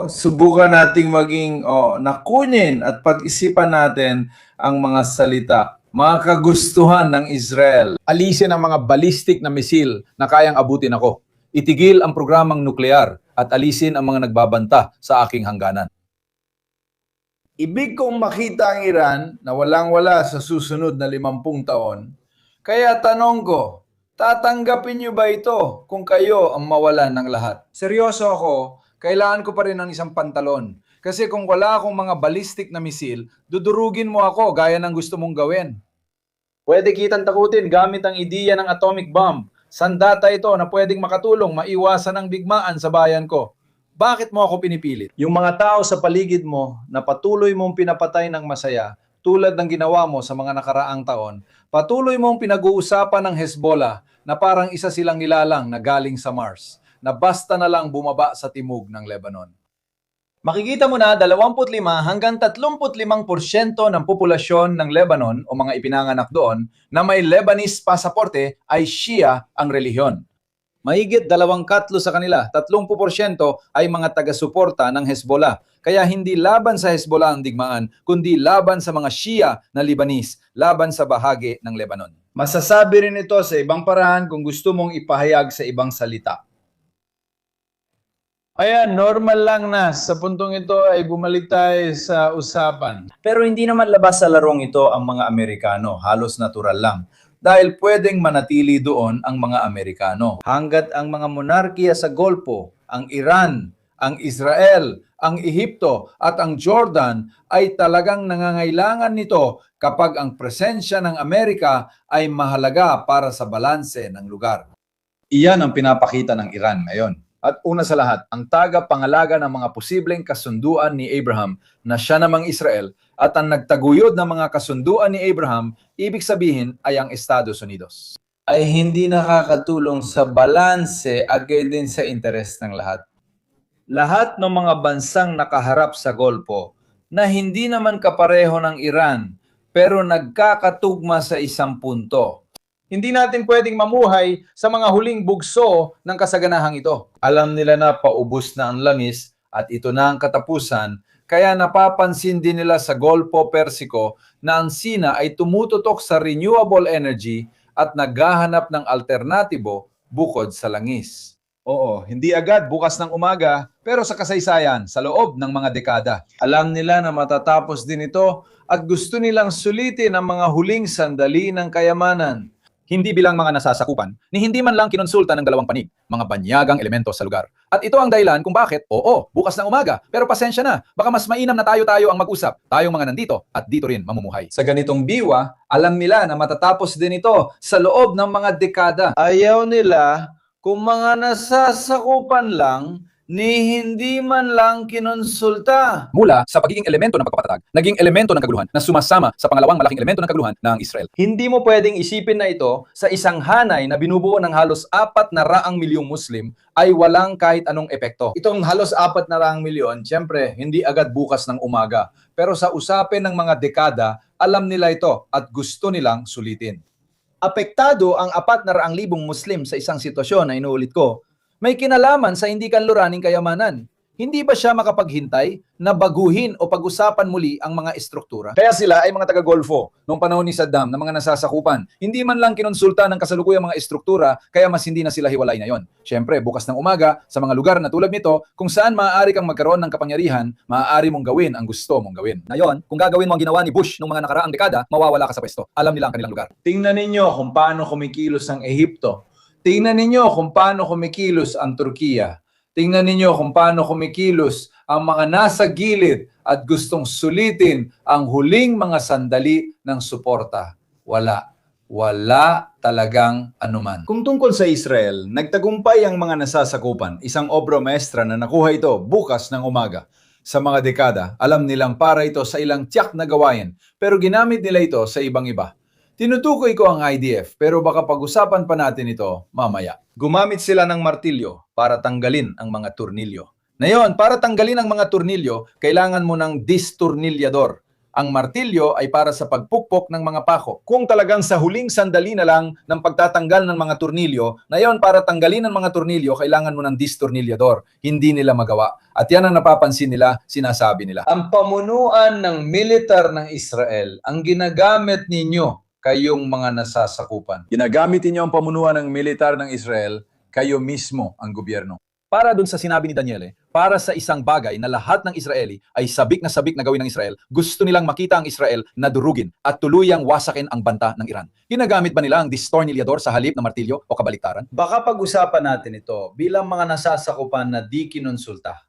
Subukan nating maging nakunin at pag-isipan natin ang mga salita, mga kagustuhan ng Israel. Alisin ang mga ballistic na misil na kayang abutin ako. Itigil ang programang nuklear at alisin ang mga nagbabanta sa aking hangganan. Ibig kong makita ang Iran na walang-wala sa susunod na 50 taon. Kaya tanong ko, tatanggapin niyo ba ito kung kayo ang mawalan ng lahat? Seryoso ako, kailangan ko pa rin ng isang pantalon. Kasi kung wala akong mga ballistic na misil, dudurugin mo ako gaya ng gusto mong gawin. Pwede kitang takutin gamit ang ideya ng atomic bomb. Sandata ito na pwedeng makatulong maiwasan ang digmaan sa bayan ko. Bakit mo ako pinipilit? Yung mga tao sa paligid mo na patuloy mong pinapatay ng masaya, tulad ng ginawa mo sa mga nakaraang taon, patuloy mong pinag-uusapan ng Hezbollah na parang isa silang nilalang na galing sa Mars, na basta na lang bumaba sa timog ng Lebanon. Makikita mo na 25 hanggang 35% ng populasyon ng Lebanon o mga ipinanganak doon na may Lebanese pasaporte ay Shia ang relihiyon. Mahigit 2/3 sa kanila, 30% ay mga taga-suporta ng Hezbollah. Kaya hindi laban sa Hezbollah ang digmaan, kundi laban sa mga Shia na Lebanese, laban sa bahagi ng Lebanon. Masasabi rin ito sa ibang paraan kung gusto mong ipahayag sa ibang salita. Ayan, normal lang na. Sa puntong ito ay bumalik tayo sa usapan. Pero hindi naman labas sa larong ito ang mga Amerikano. Halos natural lang. Dahil pwedeng manatili doon ang mga Amerikano. Hanggat ang mga monarkiya sa Golpo, ang Iran, ang Israel, ang Ehipto at ang Jordan ay talagang nangangailangan nito kapag ang presensya ng Amerika ay mahalaga para sa balanse ng lugar. Iyan ang pinapakita ng Iran ngayon. At una sa lahat, ang tagapangalaga ng mga posibleng kasunduan ni Abraham na siya namang Israel at ang nagtaguyod ng mga kasunduan ni Abraham, ibig sabihin ay ang Estados Unidos. Ay hindi nakakatulong sa balanse at gayon din sa interes ng lahat. Lahat ng mga bansang nakaharap sa Golpo na hindi naman kapareho ng Iran pero nagkakatugma sa isang punto. Hindi natin pwedeng mamuhay sa mga huling bugso ng kasaganahang ito. Alam nila na paubos na ang langis at ito na ang katapusan, kaya napapansin din nila sa Golpo Persiko na ang Sina ay tumututok sa renewable energy at naghahanap ng alternatibo bukod sa langis. Oo, hindi agad bukas ng umaga, pero sa kasaysayan, sa loob ng mga dekada. Alam nila na matatapos din ito at gusto nilang sulitin ang mga huling sandali ng kayamanan. Hindi bilang mga nasasakupan, ni hindi man lang kinonsulta ng 2 panig, mga banyagang elemento sa lugar. At ito ang dahilan kung bakit, bukas ng umaga, pero pasensya na, baka mas mainam na tayo ang mag-usap, tayong mga nandito at dito rin mamumuhay. Sa ganitong diwa, alam nila na matatapos din ito sa loob ng mga dekada. Ayaw nila kung mga nasasakupan lang ni hindi man lang kinonsulta. Mula sa pagiging elemento ng pagpapatatag, naging elemento ng kaguluhan na sumasama sa pangalawang malaking elemento ng kaguluhan ng Israel. Hindi mo pwedeng isipin na ito sa isang hanay na binubuo ng halos 400 milyong Muslim ay walang kahit anong epekto. Itong halos 400 milyon, siyempre, hindi agad bukas ng umaga. Pero sa usapin ng mga dekada, alam nila ito at gusto nilang sulitin. Apektado ang 400,000 Muslim sa isang sitwasyon na inuulit ko, may kinalaman sa hindi kanluraning kayamanan. Hindi ba siya makapaghintay na baguhin o pag-usapan muli ang mga estruktura? Kaya sila ay mga taga-Golfo noong panahon ni Saddam na mga nasasakupan. Hindi man lang kinonsulta ng kasalukuyang mga estruktura kaya mas hindi na sila hiwalay ngayon. Siyempre, bukas ng umaga, sa mga lugar na tulad nito, kung saan maaari kang magkaroon ng kapangyarihan, maaari mong gawin ang gusto mong gawin. Ngayon, kung gagawin mo ang ginawa ni Bush noong mga nakaraang dekada, mawawala ka sa pwesto. Alam nila ang kanilang lugar. Tingnan ninyo kung paano kumikilos ang Ehipto. Tingnan ninyo kung paano kumikilos ang Turkiya. Tingnan ninyo kung paano kumikilos ang mga nasa gilid at gustong sulitin ang huling mga sandali ng suporta. Wala talagang anuman. Kung tungkol sa Israel, nagtagumpay ang mga nasasakupan, isang obra maestra na nakuha ito bukas ng umaga. Sa mga dekada, alam nilang para ito sa ilang tiyak na gawain, pero ginamit nila ito sa ibang iba. Tinutukoy ko ang IDF, pero baka pag-usapan pa natin ito mamaya. Gumamit sila ng martilyo para tanggalin ang mga turnilyo. Ngayon, para tanggalin ang mga turnilyo, kailangan mo ng distornilyador. Ang martilyo ay para sa pagpukpok ng mga pako. Kung talagang sa huling sandali na lang ng pagtatanggal ng mga turnilyo, ngayon para tanggalin ang mga turnilyo, kailangan mo ng distornilyador. Hindi nila magawa. At yan ang napapansin nila, sinasabi nila. Ang pamunuan ng militar ng Israel, ang ginagamit ninyo, kayong mga nasasakupan. Ginagamit ninyo ang pamunuan ng militar ng Israel, kayo mismo ang gobyerno. Para dun sa sinabi ni Daniele, para sa isang bagay na lahat ng Israeli ay sabik na gawin ng Israel, gusto nilang makita ang Israel na durugin at tuluyang wasakin ang banta ng Iran. Ginagamit ba nila ang distornilyador sa halip na martilyo o kabaliktaran? Baka pag-usapan natin ito bilang mga nasasakupan na di kinonsulta.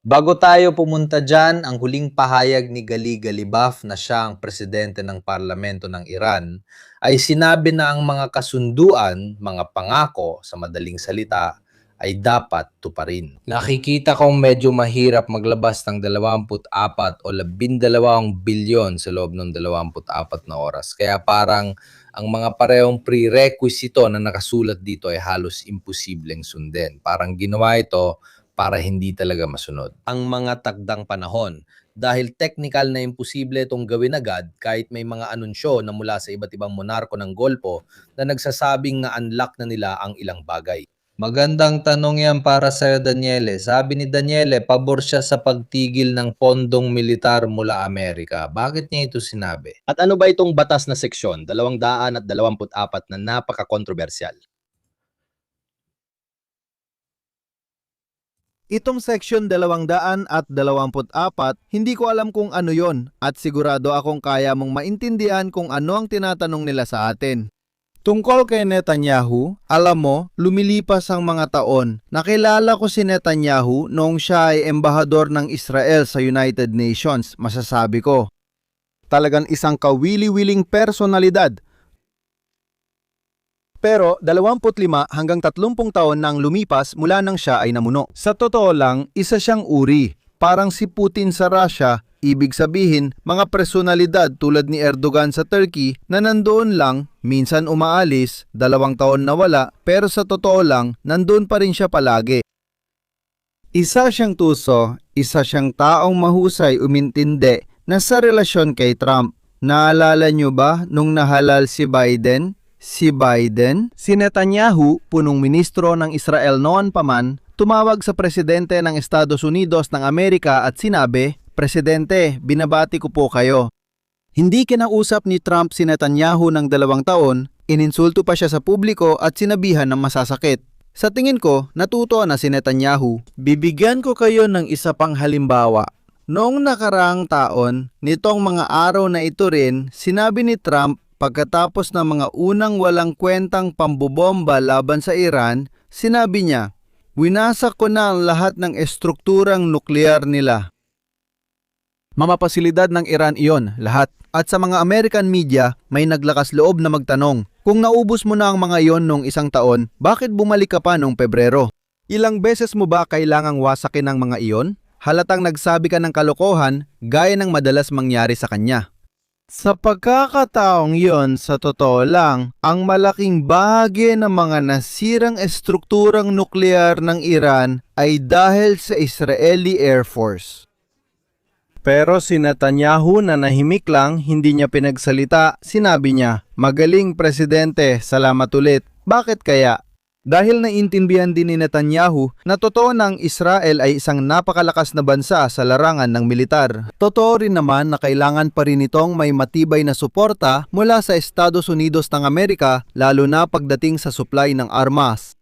Bago tayo pumunta dyan, ang huling pahayag ni Gali Galibaf na siya ang presidente ng parlamento ng Iran ay sinabi na ang mga kasunduan, mga pangako sa madaling salita ay dapat tuparin. Nakikita kong medyo mahirap maglabas ng 24 o 12 bilyon sa loob ng 24 na oras. Kaya parang ang mga parehong prerequisito na nakasulat dito ay halos imposibleng sundin. Parang ginawa ito para hindi talaga masunod ang mga takdang panahon. Dahil technical na imposible itong gawin agad kahit may mga anunsyo na mula sa iba't ibang monarko ng Golpo na nagsasabing na unlock na nila ang ilang bagay. Magandang tanong yan para sa'yo, Daniele. Sabi ni Daniele, pabor siya sa pagtigil ng pondong militar mula Amerika. Bakit niya ito sinabi? At ano ba itong batas na seksyon 224 na napaka-kontrobersyal? Itong section 224, hindi ko alam kung ano yon at sigurado akong kaya mong maintindihan kung ano ang tinatanong nila sa atin. Tungkol kay Netanyahu, alam mo, lumilipas ang mga taon. Nakilala ko si Netanyahu noong siya ay embahador ng Israel sa United Nations. Masasabi ko, talagang isang kawili-wiling personalidad. Pero 25 hanggang 30 taon nang lumipas mula nang siya ay namuno. Sa totoo lang, isa siyang uri. Parang si Putin sa Russia, ibig sabihin mga personalidad tulad ni Erdogan sa Turkey na nandoon lang, minsan umaalis, 2 taon na wala, pero sa totoo lang, nandoon pa rin siya palagi. Isa siyang tuso, isa siyang taong mahusay umintindi na sa relasyon kay Trump. Naalala niyo ba nung nahalal si Biden? Si Netanyahu, punong ministro ng Israel noon pa man, tumawag sa presidente ng Estados Unidos ng Amerika at sinabi, Presidente, binabati ko po kayo. Hindi kinausap ni Trump si Netanyahu ng 2 taon, ininsulto pa siya sa publiko at sinabihan ng masasakit. Sa tingin ko, natuto na si Netanyahu. Bibigyan ko kayo ng isa pang halimbawa. Noong nakaraang taon, nitong mga araw na ito rin, sinabi ni Trump, pagkatapos ng mga unang walang kwentang pambobomba laban sa Iran, sinabi niya, winasak ko na ang lahat ng estrukturang nuklear nila. Mamapasilidad ng Iran iyon, lahat. At sa mga American media, may naglakas loob na magtanong, kung naubos mo na ang mga iyon noong 1 taon, bakit bumalik ka pa noong Pebrero? Ilang beses mo ba kailangang wasakin ang mga iyon? Halatang nagsabi ka ng kalokohan, gaya ng madalas mangyari sa kanya. Sa pagkakataong yon, sa totoo lang, ang malaking bahagi ng mga nasirang estrukturang nuklear ng Iran ay dahil sa Israeli Air Force. Pero si Netanyahu na nahimik lang, hindi niya pinagsalita, sinabi niya, magaling presidente, salamat ulit. Bakit kaya? Dahil naiintindihan din ni Netanyahu na totoo na ang Israel ay isang napakalakas na bansa sa larangan ng militar. Totoo rin naman na kailangan pa rin itong may matibay na suporta mula sa Estados Unidos ng Amerika, lalo na pagdating sa supply ng armas.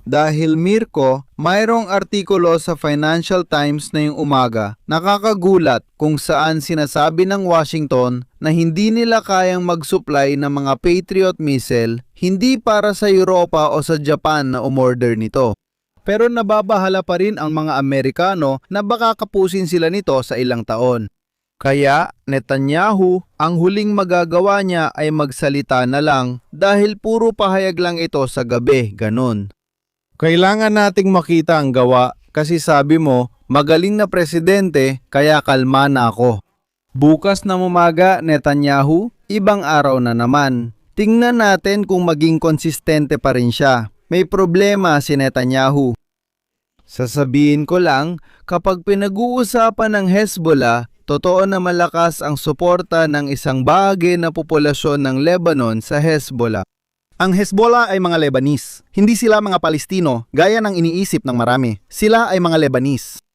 Dahil Mirko, mayroong artikulo sa Financial Times na yung umaga, nakakagulat kung saan sinasabi ng Washington na hindi nila kayang mag-supply ng mga Patriot missile, hindi para sa Europa o sa Japan na umorder nito. Pero nababahala pa rin ang mga Amerikano na baka kapusin sila nito sa ilang taon. Kaya Netanyahu, ang huling magagawa niya ay magsalita na lang dahil puro pahayag lang ito sa gabi, ganun. Kailangan nating makita ang gawa kasi sabi mo, Magaling na presidente, kaya kalma na ako. Bukas na umaga, Netanyahu, ibang araw na naman. Tingnan natin kung maging konsistente pa rin siya. May problema si Netanyahu. Sasabihin ko lang, kapag pinag-uusapan ng Hezbollah, totoo na malakas ang suporta ng isang bahagi na populasyon ng Lebanon sa Hezbollah. Ang Hezbollah ay mga Lebanese. Hindi sila mga Palestino, gaya ng iniisip ng marami. Sila ay mga Lebanese.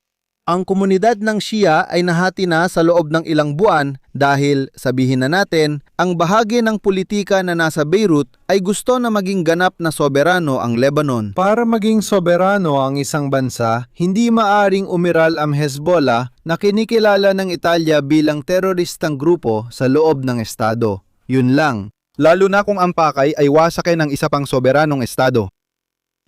Ang komunidad ng Shia ay nahati na sa loob ng ilang buwan dahil, sabihin na natin, ang bahagi ng politika na nasa Beirut ay gusto na maging ganap na soberano ang Lebanon. Para maging soberano ang isang bansa, hindi maaring umiral ang Hezbollah na kinikilala ng Italia bilang teroristang grupo sa loob ng estado. Yun lang. Lalo na kung ang pakay ay wasakin ng isa pang soberanong estado.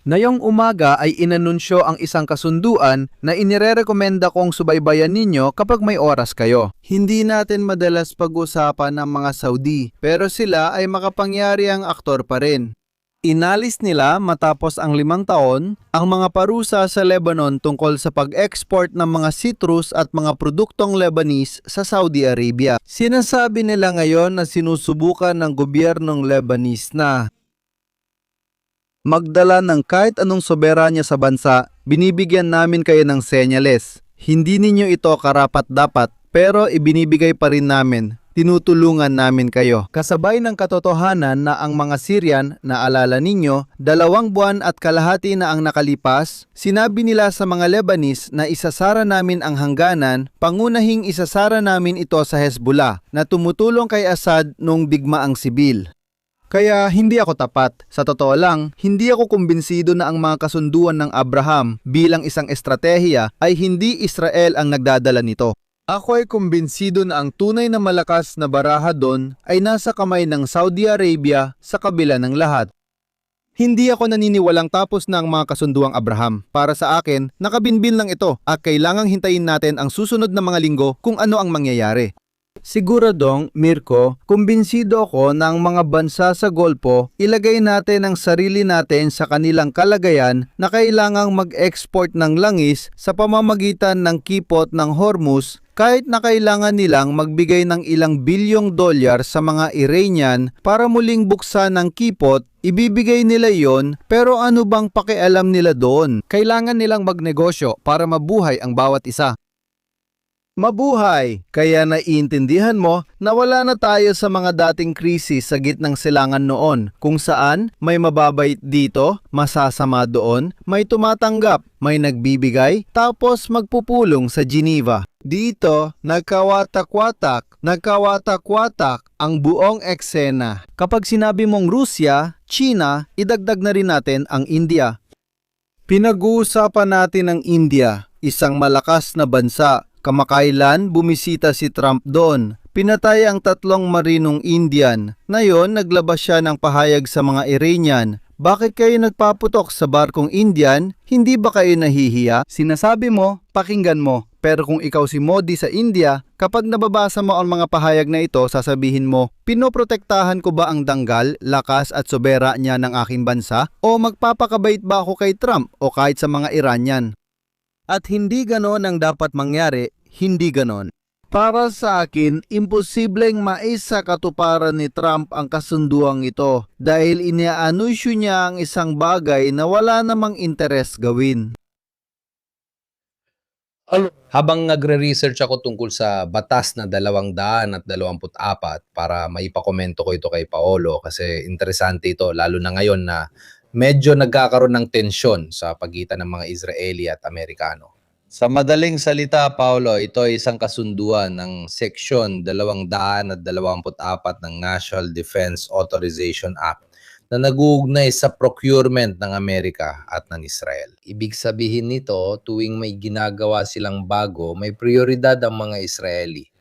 Ngayong umaga ay inanunsyo ang isang kasunduan na inirerekomenda kong subaybayan ninyo kapag may oras kayo. Hindi natin madalas pag-usapan ng mga Saudi, pero sila ay makapangyariang aktor pa rin. Inalis nila matapos ang 5 taon ang mga parusa sa Lebanon tungkol sa pag-export ng mga citrus at mga produktong Lebanese sa Saudi Arabia. Sinasabi nila ngayon na sinusubukan ng gobyernong Lebanese na magdala ng kahit anong soberanya sa bansa, binibigyan namin kayo ng senyales. Hindi ninyo ito karapat-dapat, pero ibinibigay pa rin namin. Tinutulungan namin kayo. Kasabay ng katotohanan na ang mga Syrian, naalala ninyo, 2 buwan at kalahati na ang nakalipas, sinabi nila sa mga Lebanese na isasara namin ang hangganan, pangunahing isasara namin ito sa Hezbollah na tumutulong kay Assad noong digmaang sibil. Kaya hindi ako tapat. Sa totoo lang, hindi ako kumbinsido na ang mga kasunduan ng Abraham bilang isang estratehiya ay hindi Israel ang nagdadala nito. Ako ay kumbinsido na ang tunay na malakas na baraha doon ay nasa kamay ng Saudi Arabia sa kabila ng lahat. Hindi ako naniniwalang tapos na ang mga kasunduang Abraham. Para sa akin, nakabinbin lang ito at kailangang hintayin natin ang susunod na mga linggo kung ano ang mangyayari. Siguradong, Mirko, kumbinsido ako na ang mga bansa sa Golpo, ilagay natin ang sarili natin sa kanilang kalagayan na kailangang mag-export ng langis sa pamamagitan ng kipot ng Hormuz kahit na kailangan nilang magbigay ng ilang bilyong dolyar sa mga Iranian para muling buksan ng kipot, ibibigay nila yon pero ano bang pakialam nila doon? Kailangan nilang magnegosyo para mabuhay ang bawat isa. Mabuhay! Kaya naiintindihan mo na wala na tayo sa mga dating krisis sa gitnang silangan noon kung saan may mababait dito, masasama doon, may tumatanggap, may nagbibigay, tapos magpupulong sa Geneva. Dito, nagkawatak-watak ang buong eksena. Kapag sinabi mong Rusya, China, idagdag na rin natin ang India. Pinag-uusapan natin ang India, isang malakas na bansa. Kamakailan, bumisita si Trump doon. Pinatay ang 3 marinong Indian. Ngayon, naglabas siya ng pahayag sa mga Iranian. Bakit kayo nagpaputok sa barkong Indian? Hindi ba kayo nahihiya? Sinasabi mo, pakinggan mo. Pero kung ikaw si Modi sa India, kapag nababasa mo ang mga pahayag na ito, sasabihin mo, pinoprotektahan ko ba ang danggal, lakas at sobera niya ng aking bansa? O magpapakabait ba ako kay Trump o kahit sa mga Iranian? At hindi ganon ang dapat mangyari, hindi ganon. Para sa akin, imposibleng maisakatuparan ni Trump ang kasunduang ito dahil iniaanunsyo niya ang isang bagay na wala namang interes gawin. Habang nagre-research ako tungkol sa batas na 224 para maipakomento ko ito kay Paolo kasi interesante ito lalo na ngayon na medyo nagkakaroon ng tensyon sa pagitan ng mga Israeli at Amerikano. Sa madaling salita, Paolo, ito ay isang kasunduan ng Seksyon 224 ng National Defense Authorization Act na nag-uugnay sa procurement ng Amerika at ng Israel. Ibig sabihin nito, tuwing may ginagawa silang bago, may prioridad ang mga Israeli.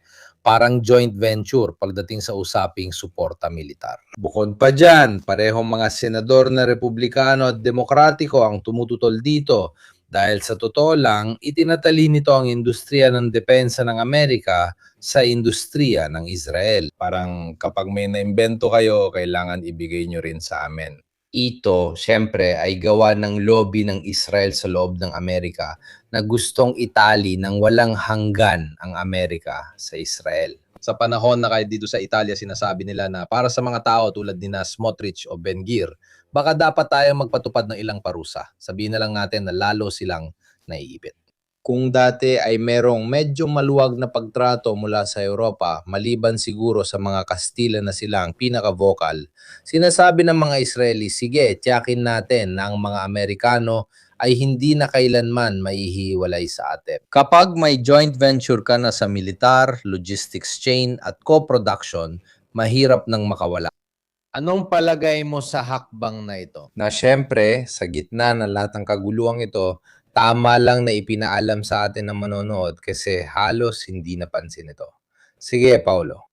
Parang joint venture pagdating sa usaping suporta militar. Bukod pa dyan, parehong mga senador na Republikano at Demokratiko ang tumututol dito dahil sa totoo lang, itinatali nito ang industriya ng depensa ng Amerika sa industriya ng Israel. Parang kapag may naimbento kayo, kailangan ibigay nyo rin sa amin. ito, syempre, ay gawa ng lobby ng Israel sa loob ng Amerika na gustong itali ng walang hanggan ang Amerika sa Israel. Sa panahon na kahit dito sa Italia sinasabi nila na para sa mga tao tulad ni Smotrich o Ben-Gvir, baka dapat tayo magpatupad ng ilang parusa. Sabihin na lang natin na lalo silang naiipit. Kung dati ay merong medyo maluwag na pagtrato mula sa Europa, maliban siguro sa mga Kastila na sila ang pinaka-vocal, sinasabi ng mga Israeli, sige, tiyakin natin na ang mga Amerikano ay hindi na kailanman maihiwalay sa atin. Kapag may joint venture ka na sa militar, logistics chain at co-production, mahirap nang makawala. Anong palagay mo sa hakbang na ito? Na syempre, sa gitna ng lahat ng kaguluhang ito, tama lang na ipinaalam sa atin ng manonood kasi halos hindi napansin ito. Sige, Paulo.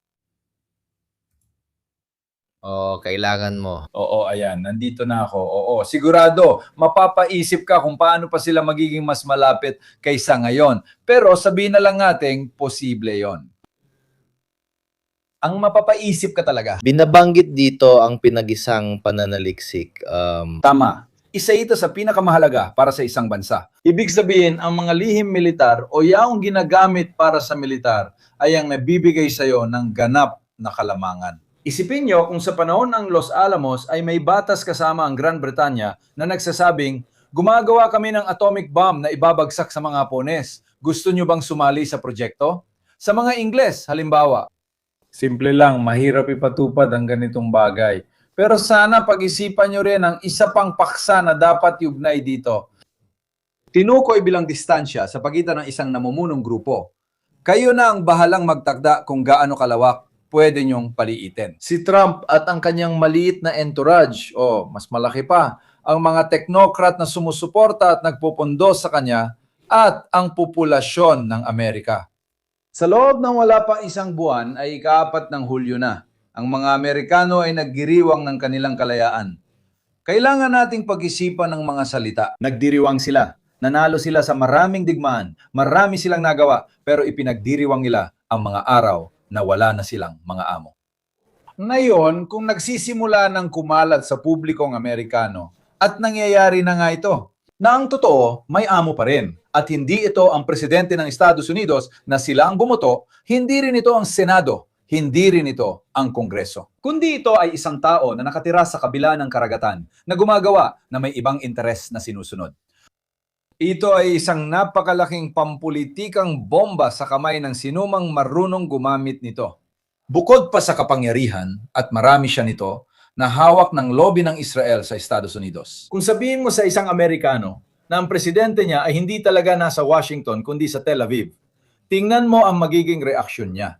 Kailangan mo. Oo, ayan, nandito na ako. Oo, sigurado, mapapaisip ka kung paano pa sila magiging mas malapit kaysa ngayon. Pero sabihin na lang natin, posible yon. Ang mapapaisip ka talaga. Binabanggit dito ang pinag-isang pananaliksik. Tama. Isa ito sa pinakamahalaga para sa isang bansa. Ibig sabihin, ang mga lihim militar o yaong ginagamit para sa militar ay ang nabibigay sa iyo ng ganap na kalamangan. Isipin nyo kung sa panahon ng Los Alamos ay may batas kasama ang Gran Bretanya na nagsasabing, gumagawa kami ng atomic bomb na ibabagsak sa mga Hapones. Gusto nyo bang sumali sa proyekto? Sa mga Ingles, halimbawa. Simple lang, mahirap ipatupad ang ganitong bagay. Pero sana pag-isipan nyo rin ang isa pang paksa na dapat iugnay dito. Tinukoy bilang distansya sa pagitan ng isang namumunong grupo. Kayo na ang bahalang magtakda kung gaano kalawak pwede nyong paliitin. Si Trump at ang kanyang maliit na entourage, o mas malaki pa, ang mga teknokrat na sumusuporta at nagpupundo sa kanya at ang populasyon ng Amerika. Sa loob ng wala pa isang buwan ay ika-4 ng Hulyo na. Ang mga Amerikano ay naggiriwang ng kanilang kalayaan. Kailangan nating pag-isipan ng mga salita. Nagdiriwang sila. Nanalo sila sa maraming digmaan. Marami silang nagawa, pero ipinagdiriwang nila ang mga araw na wala na silang mga amo. Ngayon, kung nagsisimula ng kumalat sa publikong Amerikano, at nangyayari na nga ito, na ang totoo, may amo pa rin. At hindi ito ang presidente ng Estados Unidos na sila ang bumoto, hindi rin ito ang Senado, hindi rin ito ang Kongreso. Kundi ito ay isang tao na nakatira sa kabila ng karagatan, na gumagawa na may ibang interes na sinusunod. Ito ay isang napakalaking pampulitikang bomba sa kamay ng sinumang marunong gumamit nito. Bukod pa sa kapangyarihan, at marami siya nito, na hawak ng lobby ng Israel sa Estados Unidos. Kung sabihin mo sa isang Amerikano na ang presidente niya ay hindi talaga nasa Washington kundi sa Tel Aviv, tingnan mo ang magiging reaksyon niya.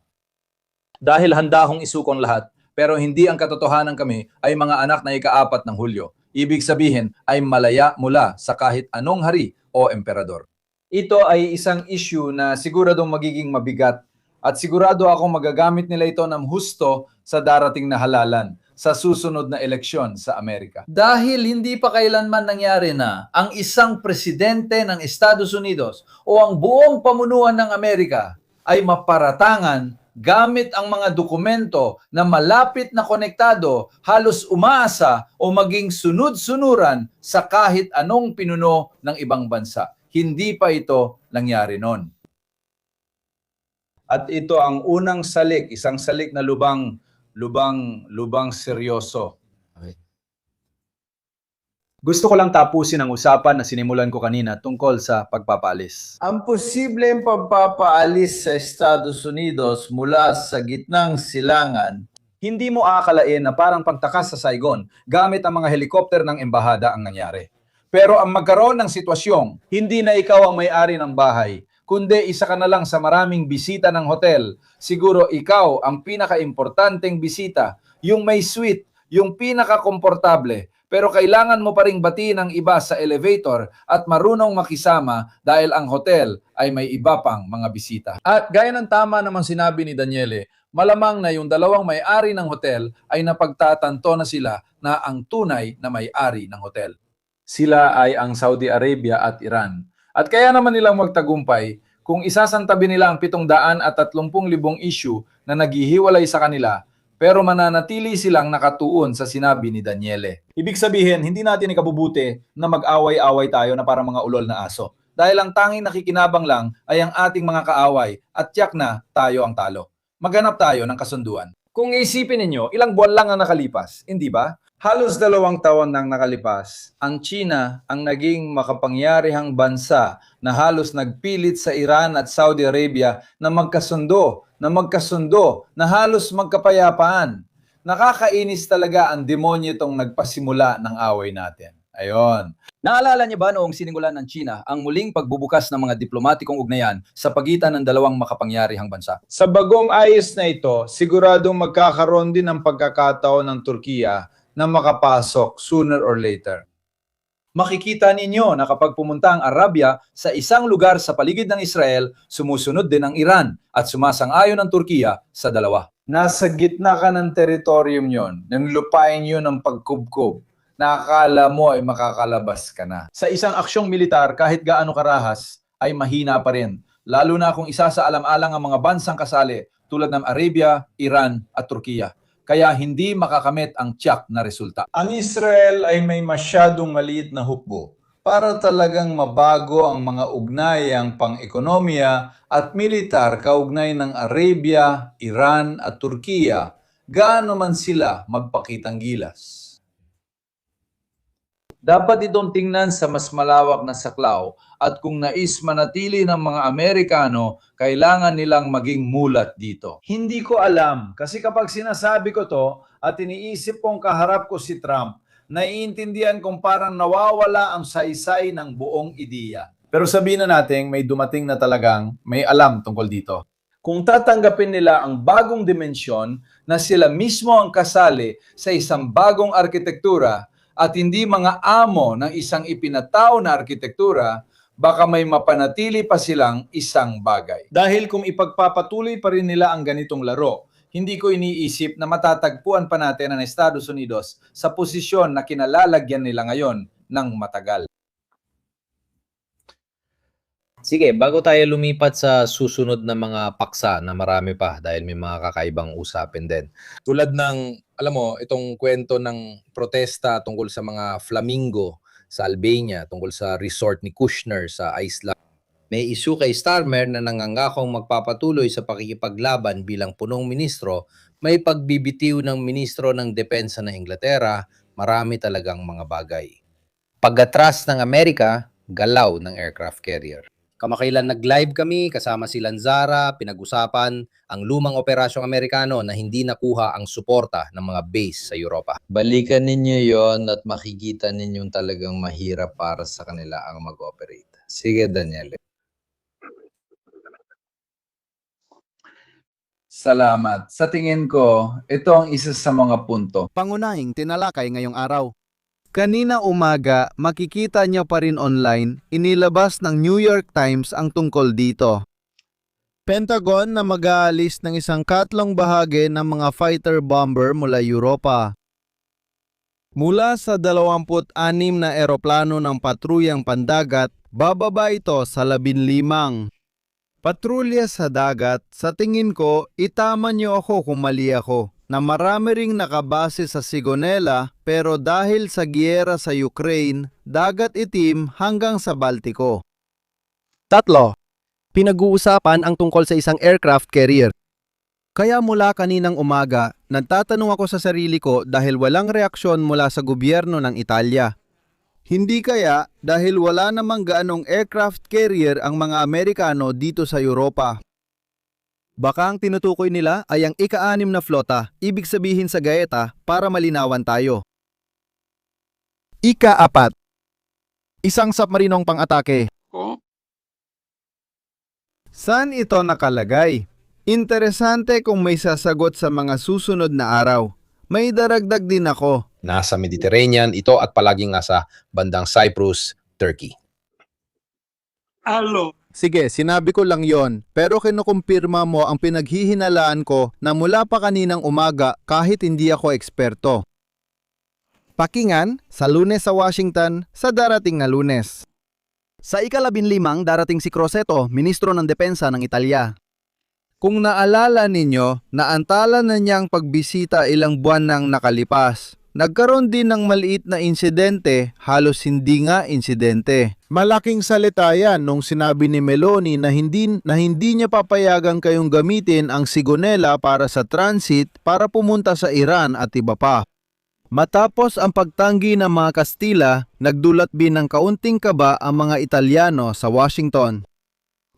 Dahil handa akong isukong lahat, pero hindi ang katotohanan kami ay mga anak na ika-4 ng Hulyo. Ibig sabihin ay malaya mula sa kahit anong hari o emperador. Ito ay isang issue na siguradong magiging mabigat at sigurado ako magagamit nila ito ng husto sa darating na halalan sa susunod na eleksyon sa Amerika. Dahil hindi pa kailanman nangyari na ang isang presidente ng Estados Unidos o ang buong pamunuan ng Amerika ay maparatangan gamit ang mga dokumento na malapit na konektado, halos umaasa o maging sunod-sunuran sa kahit anong pinuno ng ibang bansa. Hindi pa ito nangyari noon. At ito ang unang salik, isang salik na lubang seryoso. Gusto ko lang tapusin ang usapan na sinimulan ko kanina tungkol sa pagpapaalis. Ang posibleng pagpapaalis sa Estados Unidos mula sa gitnang silangan, hindi mo aakalain na parang pagtakas sa Saigon gamit ang mga helikopter ng embahada ang nangyari. Pero ang magkaroon ng sitwasyong, hindi na ikaw ang may-ari ng bahay, kundi isa ka na lang sa maraming bisita ng hotel, siguro ikaw ang pinaka-importanteng bisita, yung may suite, yung pinaka-komportable, pero kailangan mo pa ring batiin ang iba sa elevator at marunong makisama dahil ang hotel ay may iba pang mga bisita. At gaya ng tama naman sinabi ni Daniele, malamang na yung dalawang may-ari ng hotel ay napagtatanto na sila na ang tunay na may-ari ng hotel. Sila ay ang Saudi Arabia at Iran. At kaya naman nilang magtagumpay kung isasantabi nila ang 730,000 issue na naghihiwalay sa kanila, pero mananatili silang nakatuon sa sinabi ni Daniele. Ibig sabihin, hindi natin ikabubuti na mag-away-away tayo na parang mga ulol na aso. Dahil ang tanging nakikinabang lang ay ang ating mga kaaway at tiyak na tayo ang talo. Maghanap tayo ng kasunduan. Kung iisipin ninyo, ilang buwan lang ang nakalipas, hindi ba? Halos 2 taon nang nakalipas, ang China ang naging makapangyarihang bansa na halos nagpilit sa Iran at Saudi Arabia na magkasundo, na halos magkapayapaan. Nakakainis talaga ang demonyo itong nagpasimula ng away natin. Ayon. Naalala niyo ba noong sinimulan ng China ang muling pagbubukas ng mga diplomatikong ugnayan sa pagitan ng dalawang makapangyarihang bansa? Sa bagong ayos na ito, siguradong magkakaroon din ng pagkakataon ng Turkiya na makapasok sooner or later. Makikita ninyo na kapag pumunta ang Arabia sa isang lugar sa paligid ng Israel, sumusunod din ang Iran at sumasang-ayon ang Turkiya sa dalawa. Nasa gitna ka ng teritorium yon, ng lupain yun ng pagkubkob, nakakala mo ay makakalabas ka na. Sa isang aksyong militar, kahit gaano karahas, ay mahina pa rin. Lalo na kung isa sa alam-alang ang mga bansang kasali tulad ng Arabia, Iran at Turkiya. Kaya hindi makakamit ang tiyak na resulta. Ang Israel ay may masyadong maliit na hukbo para talagang mabago ang mga ugnayang pang-ekonomiya at militar kaugnay ng Arabia, Iran at Turkiya, gaano man sila magpakitang gilas. Dapat itong tingnan sa mas malawak na saklaw at kung nais manatili ng mga Amerikano, kailangan nilang maging mulat dito. Hindi ko alam kasi kapag sinasabi ko to at iniisip kong kaharap ko si Trump, naiintindihan kong parang nawawala ang saysay ng buong ideya. Pero sabihin na natin may dumating na talagang may alam tungkol dito. Kung tatanggapin nila ang bagong dimensyon na sila mismo ang kasali sa isang bagong arkitektura, at hindi mga amo ng isang ipinatao na arkitektura, baka may mapanatili pa silang isang bagay. Dahil kung ipagpapatuloy pa rin nila ang ganitong laro, hindi ko iniisip na matatagpuan pa natin ang Estados Unidos sa posisyon na kinalalagyan nila ngayon ng matagal. Sige, bago tayo lumipat sa susunod na mga paksa na marami pa dahil may mga kakaibang usapin din. Tulad ng, alam mo, itong kwento ng protesta tungkol sa mga flamingo sa Albania, tungkol sa resort ni Kushner sa Iceland. May issue kay Starmer na nangangakong magpapatuloy sa pakikipaglaban bilang punong ministro, may pagbibitiw ng ministro ng depensa ng Inglaterra, marami talagang mga bagay. Pag-atras ng Amerika, galaw ng aircraft carrier. Kamakailan nag-live kami kasama si Lanzara, pinag-usapan ang lumang operasyong Amerikano na hindi nakuha ang suporta ng mga base sa Europa. Balikan ninyo yon at makikita ninyong talagang mahirap para sa kanila ang mag-operate. Sige, Daniel. Salamat. Sa tingin ko, ito ang isa sa mga punto. Pangunahing tinalakay ngayong araw. Kanina umaga, makikita niyo pa rin online, inilabas ng New York Times ang tungkol dito. Pentagon na mag-aalis ng isang katlong bahagi ng mga fighter bomber mula Europa. Mula sa 26 na eroplano ng patrulyang pandagat, bababa ito sa 15. Patrulya sa dagat, sa tingin ko, itama niyo ako kung mali ako, na marami ring nakabase sa Sigonella pero dahil sa giyera sa Ukraine, dagat itim hanggang sa Baltiko. 3. Pinag-uusapan ang tungkol sa isang aircraft carrier. Kaya mula kaninang umaga, nagtatanong ako sa sarili ko dahil walang reaksyon mula sa gobyerno ng Italia. Hindi kaya dahil wala namang gaanong aircraft carrier ang mga Amerikano dito sa Europa. Baka ang tinutukoy nila ay ang ika-6 na flota, ibig sabihin sa Gaeta, para malinawan tayo. Ika-4. Isang submarinong pang-atake. Saan ito nakalagay? Interesante kung may sasagot sa mga susunod na araw. May daragdag din ako. Nasa Mediterranean ito at palaging nasa bandang Cyprus, Turkey. Sige, sinabi ko lang yon, pero kinukumpirma mo ang pinaghihinalaan ko na mula pa kaninang umaga kahit hindi ako eksperto. Pakingan, sa Lunes sa Washington, sa darating na Lunes. Sa ika-15 darating si Crosetto, Ministro ng Depensa ng Italia. Kung naalala ninyo, naantala na niyang pagbisita ilang buwan nang nakalipas. Nagkaroon din ng maliit na insidente, halos hindi nga insidente. Malaking salita yan nung sinabi ni Meloni na hindi niya papayagan kayong gamitin ang Sigonella para sa transit para pumunta sa Iran at iba pa. Matapos ang pagtanggi ng mga Kastila, nagdulat din ng kaunting kaba ang mga Italyano sa Washington.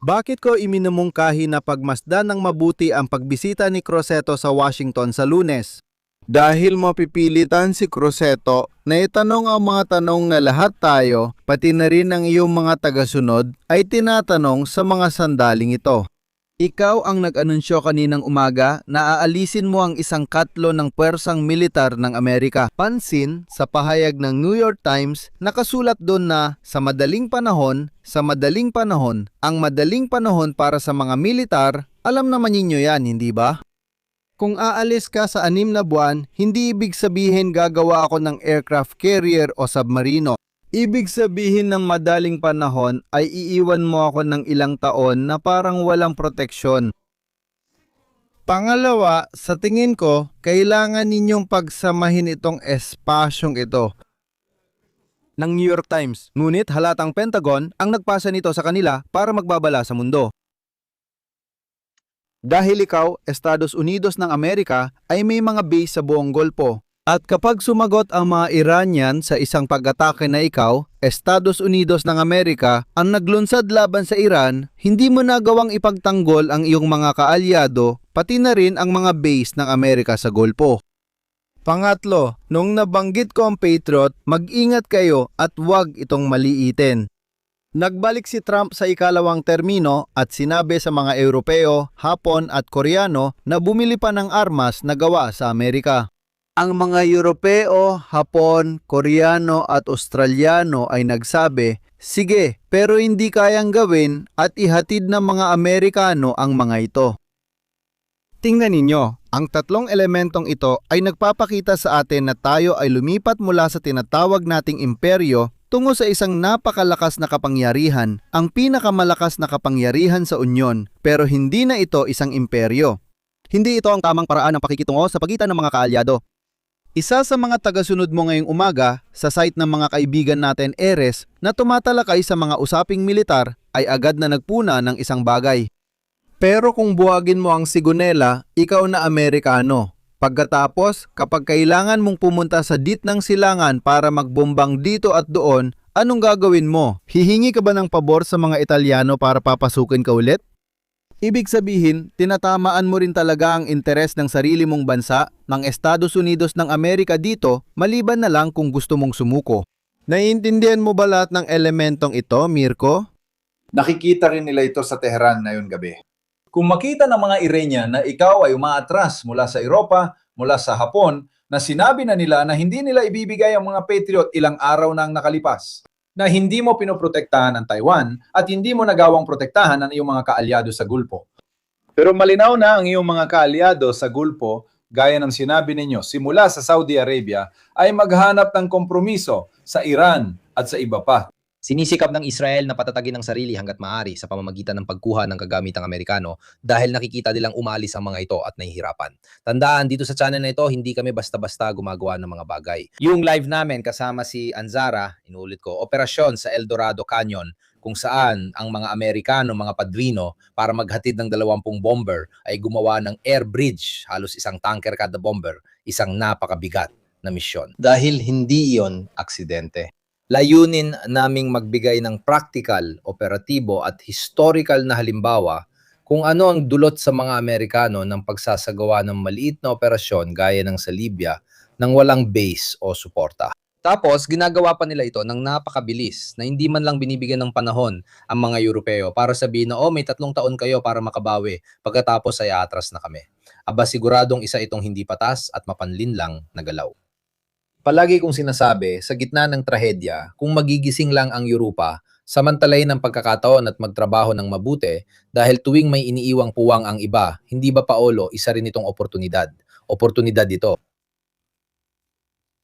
Bakit ko iminumungkahi na pagmasdan ng mabuti ang pagbisita ni Crosetto sa Washington sa Lunes? Dahil mapipilitan si Crosetto na itanong ang mga tanong na lahat tayo, pati na rin ang iyong mga tagasunod, ay tinatanong sa mga sandaling ito. Ikaw ang nag-anunsyo kaninang umaga na aalisin mo ang isang katlo ng puwersang militar ng Amerika. Pansin sa pahayag ng New York Times, nakasulat doon na sa madaling panahon, ang madaling panahon para sa mga militar, alam naman ninyo yan, hindi ba? Kung aalis ka sa 6 na buwan, hindi ibig sabihin gagawa ako ng aircraft carrier o submarino. Ibig sabihin ng madaling panahon ay iiwan mo ako ng ilang taon na parang walang proteksyon. Pangalawa, sa tingin ko, kailangan ninyong pagsamahin itong espasyong ito ng New York Times. Ngunit halatang Pentagon ang nagpasa nito sa kanila para magbabala sa mundo. Dahil ikaw, Estados Unidos ng Amerika, ay may mga base sa buong Golpo. At kapag sumagot ang mga Iranian sa isang pag-atake na ikaw, Estados Unidos ng Amerika, ang naglunsad laban sa Iran, hindi mo nagawang ipagtanggol ang iyong mga kaalyado, pati na rin ang mga base ng Amerika sa Golpo. Pangatlo, nung nabanggit ko ang Patriot, mag-ingat kayo at huwag itong maliitin. Nagbalik si Trump sa ikalawang termino at sinabi sa mga Europeo, Hapon at Koreano na bumili pa ng armas na gawa sa Amerika. Ang mga Europeo, Hapon, Koreano at Australiano ay nagsabi, sige, pero hindi kayang gawin at ihatid ng mga Amerikano ang mga ito. Tingnan ninyo, ang tatlong elementong ito ay nagpapakita sa atin na tayo ay lumipat mula sa tinatawag nating imperyo tungo sa isang napakalakas na kapangyarihan, ang pinakamalakas na kapangyarihan sa Unyon, pero hindi na ito isang imperyo. Hindi ito ang tamang paraan ng pakikitungo sa pagitan ng mga kaalyado. Isa sa mga tagasunod mo ngayong umaga sa site ng mga kaibigan natin Eres na tumatalakay sa mga usaping militar ay agad na nagpuna ng isang bagay. Pero kung buwagin mo ang Sigonella, ikaw na Amerikano. Pagkatapos, kapag kailangan mong pumunta sa dit ng silangan para magbombang dito at doon, anong gagawin mo? Hihingi ka ba ng pabor sa mga Italyano para papasukin ka ulit? Ibig sabihin, tinatamaan mo rin talaga ang interes ng sarili mong bansa, ng Estados Unidos ng Amerika dito, maliban na lang kung gusto mong sumuko. Naiintindihan mo ba lahat ng elementong ito, Mirko? Nakikita rin nila ito sa Tehran na yun gabi. Kung makita ng mga Iranian na ikaw ay umaatras mula sa Europa, mula sa Hapon, na sinabi na nila na hindi nila ibibigay ang mga Patriot ilang araw nang nakalipas, na hindi mo pinoprotektahan ang Taiwan at hindi mo nagawang protektahan ang iyong mga kaalyado sa Gulpo. Pero malinaw na ang iyong mga kaalyado sa Gulpo, gaya ng sinabi ninyo, simula sa Saudi Arabia, ay maghanap ng kompromiso sa Iran at sa iba pa. Sinisikap ng Israel na patatagin ang sarili hanggat maaari sa pamamagitan ng pagkuha ng kagamitang Amerikano dahil nakikita nilang umalis ang mga ito at nahihirapan. Tandaan, dito sa channel na ito, hindi kami basta-basta gumagawa ng mga bagay. Yung live namin kasama si Anzara, inulit ko, operasyon sa El Dorado Canyon, kung saan ang mga Amerikano, mga padrino, para maghatid ng 20 bomber ay gumawa ng air bridge, halos isang tanker kada bomber, isang napakabigat na misyon. Dahil hindi iyon aksidente. Layunin naming magbigay ng practical, operatibo at historical na halimbawa kung ano ang dulot sa mga Amerikano ng pagsasagawa ng maliit na operasyon gaya ng sa Libya nang walang base o suporta. Tapos, ginagawa pa nila ito ng napakabilis na hindi man lang binibigyan ng panahon ang mga Europeo para sabihin na, may 3 taon kayo para makabawi, pagkatapos ay atras na kami. Aba, siguradong isa itong hindi patas at mapanlin lang na galaw. Palagi kong sinasabi, sa gitna ng trahedya, kung magigising lang ang Europa, samantalayin ang pagkakataon at magtrabaho ng mabuti dahil tuwing may iniiwang puwang ang iba, hindi ba Paolo, isa rin itong oportunidad? Oportunidad ito.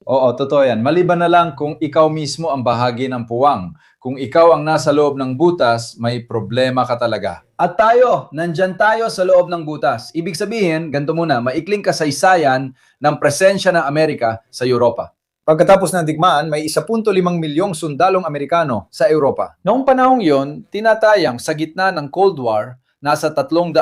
Oo, totoo yan. Maliban na lang kung ikaw mismo ang bahagi ng puwang. Kung ikaw ang nasa loob ng butas, may problema ka talaga. At tayo, nandyan tayo sa loob ng butas. Ibig sabihin, ganito muna, maikling kasaysayan ng presensya ng Amerika sa Europa. Pagkatapos ng digmaan, may 1.5 milyong sundalong Amerikano sa Europa. Noong panahong yon, tinatayang sa gitna ng Cold War, nasa 300,000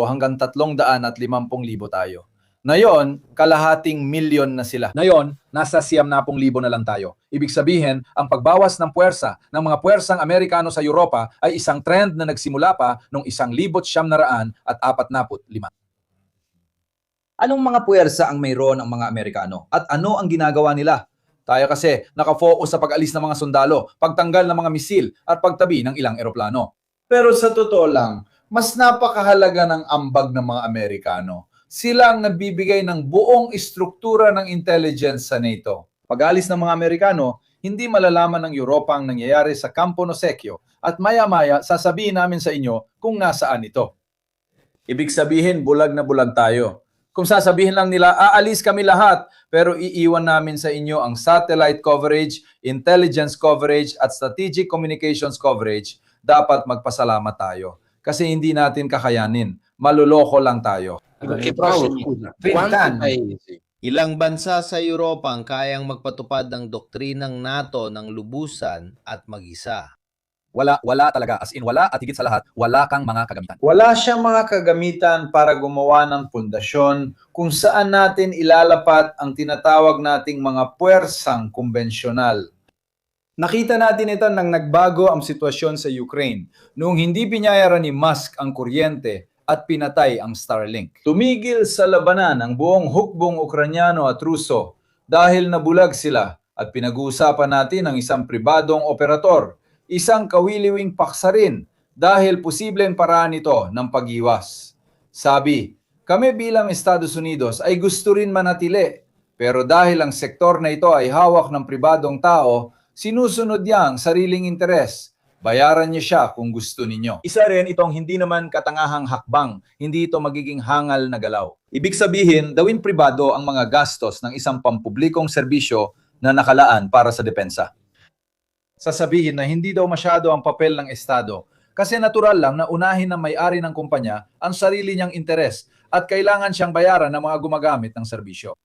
hanggang 350,000 tayo. Ngayon, kalahating milyon na sila. Ngayon, nasa 90,000 na lang tayo. Ibig sabihin, ang pagbawas ng puwersa ng mga puwersang Amerikano sa Europa ay isang trend na nagsimula pa noong 1945. Anong mga puwersa ang mayroon ang mga Amerikano? At ano ang ginagawa nila? Tayo kasi nakafocus sa pag-alis ng mga sundalo, pagtanggal ng mga misil, at pagtabi ng ilang eroplano. Pero sa totoo lang, mas napakahalaga ng ambag ng mga Amerikano. Sila ang nagbibigay ng buong istruktura ng intelligence sa NATO. Pag-alis ng mga Amerikano, hindi malalaman ng Europa ang nangyayari sa Campo Nosecchio at maya-maya sasabihin namin sa inyo kung nasaan ito. Ibig sabihin, bulag na bulag tayo. Kung sasabihin lang nila, aalis kami lahat, pero iiwan namin sa inyo ang satellite coverage, intelligence coverage, at strategic communications coverage, dapat magpasalamat tayo. Kasi hindi natin kakayanin. Maluloko lang tayo. Ilang bansa sa Europa ang kayang magpatupad ng doktrinang NATO ng lubusan at mag-isa? Wala talaga. As in, wala at higit sa lahat, wala kang mga kagamitan. Wala siyang mga kagamitan para gumawa ng pundasyon kung saan natin ilalapat ang tinatawag nating mga puwersang kumbensyonal. Nakita natin ito nang nagbago ang sitwasyon sa Ukraine noong hindi binayaran ni Musk ang kuryente at pinatay ang Starlink. Tumigil sa labanan ang buong hukbong Ukranyano at Ruso dahil nabulag sila at pinag-uusapan natin ang isang pribadong operator, isang kawiliwing paksa rin dahil posibleng paraan ito ng pag-iwas. Sabi, kami bilang Estados Unidos ay gusto rin manatili, pero dahil ang sektor na ito ay hawak ng pribadong tao, sinusunod niya ang sariling interes. Bayaran niyo siya kung gusto ninyo. Isa rin itong hindi naman katangahang hakbang, hindi ito magiging hangal na galaw. Ibig sabihin, gawin pribado ang mga gastos ng isang pampublikong serbisyo na nakalaan para sa depensa. Sasabihin na hindi daw masyado ang papel ng Estado kasi natural lang na unahin ng may-ari ng kumpanya ang sarili niyang interes at kailangan siyang bayaran ng mga gumagamit ng serbisyo.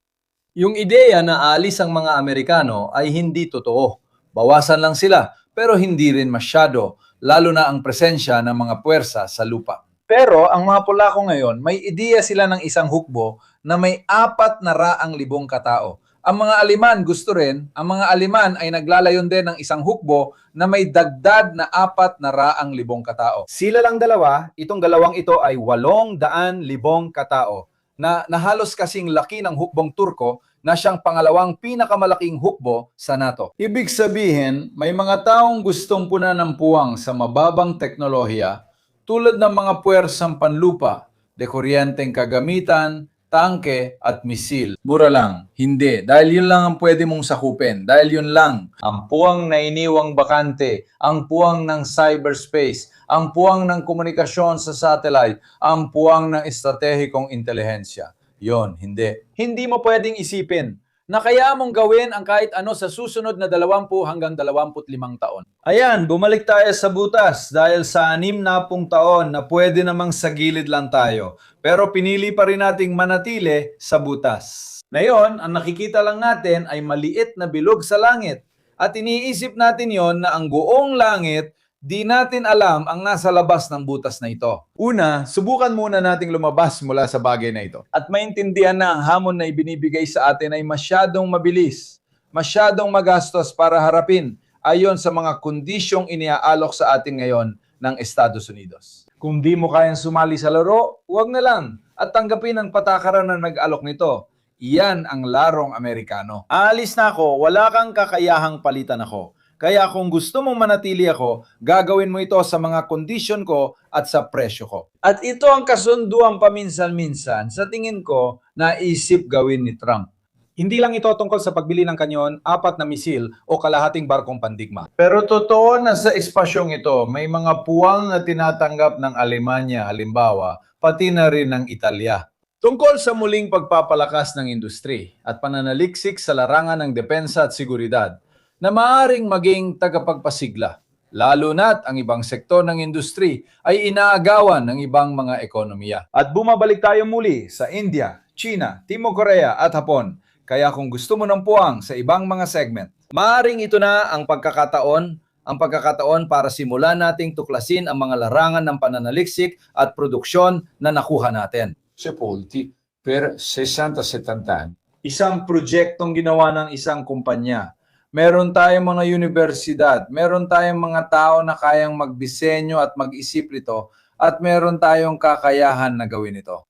Yung ideya na aalis ang mga Amerikano ay hindi totoo. Bawasan lang sila, pero hindi rin masyado, lalo na ang presensya ng mga puwersa sa lupa. Pero ang mga Polako ngayon, may ideya sila ng isang hukbo na may 400,000 katao. Ang mga Aleman gusto rin, ang mga Aleman ay naglalayon din ng isang hukbo na may dagdag na 400,000 katao. Sila lang dalawa, itong dalawang ito ay 800,000 katao na halos kasing laki ng hukbong Turko na siyang pangalawang pinakamalaking hukbo sa NATO. Ibig sabihin, may mga taong gustong punan ng puwang sa mababang teknolohiya tulad ng mga puwersang panlupa, dekuryenteng kagamitan, tangke at misil. Mura lang. Hindi. Dahil yun lang ang pwede mong sakupin. Dahil yun lang. Ang puwang na iniwang bakante, ang puwang ng cyberspace, ang puwang ng komunikasyon sa satellite, ang puwang ng estratehikong intelihensya. Yon, hindi. Hindi mo pwedeng isipin na kaya mong gawin ang kahit ano sa susunod na 20 hanggang 25 taon. Ayan, bumalik tayo sa butas dahil sa 60 taon na pwede namang sa gilid lang tayo. Pero pinili pa rin nating manatili sa butas. Ngayon, ang nakikita lang natin ay maliit na bilog sa langit. At iniisip natin yon na ang buong langit, di natin alam ang nasa labas ng butas na ito. Una, subukan muna nating lumabas mula sa bagay na ito. At maintindihan na ang hamon na ibinibigay sa atin ay masyadong mabilis, masyadong magastos para harapin ayon sa mga kondisyong iniaalok sa atin ngayon ng Estados Unidos. Kung di mo kayang sumali sa laro, huwag na lang at tanggapin ang patakaran na nag-alok nito. Iyan ang larong Amerikano. Aalis na ako, wala kang kakayahang palitan ako. Kaya kung gusto mong manatili ako, gagawin mo ito sa mga kondisyon ko at sa presyo ko. At ito ang kasunduan paminsan-minsan sa tingin ko na isip gawin ni Trump. Hindi lang ito tungkol sa pagbili ng kanyon, 4 na misil o kalahating barkong pandigma. Pero totoo na sa espasyong ito, may mga puwang na tinatanggap ng Alemanya, halimbawa, pati na rin ng Italya. Tungkol sa muling pagpapalakas ng industri at pananaliksik sa larangan ng depensa at seguridad na maaaring maging tagapagpasigla, lalo na't ang ibang sektor ng industri ay inaagawan ng ibang mga ekonomiya. At bumabalik tayo muli sa India, China, Timog Korea at Hapon. Kaya kung gusto mo ng puwang sa ibang mga segment, maaaring ito na ang pagkakataon para simulan nating tuklasin ang mga larangan ng pananaliksik at produksyon na nakuha natin. Sepolti per 60-70 anni. Isang proyektong ginawa ng isang kumpanya. Meron tayong mga universidad, meron tayong mga tao na kayang magdisenyo at mag-isip nito, at meron tayong kakayahan na gawin ito.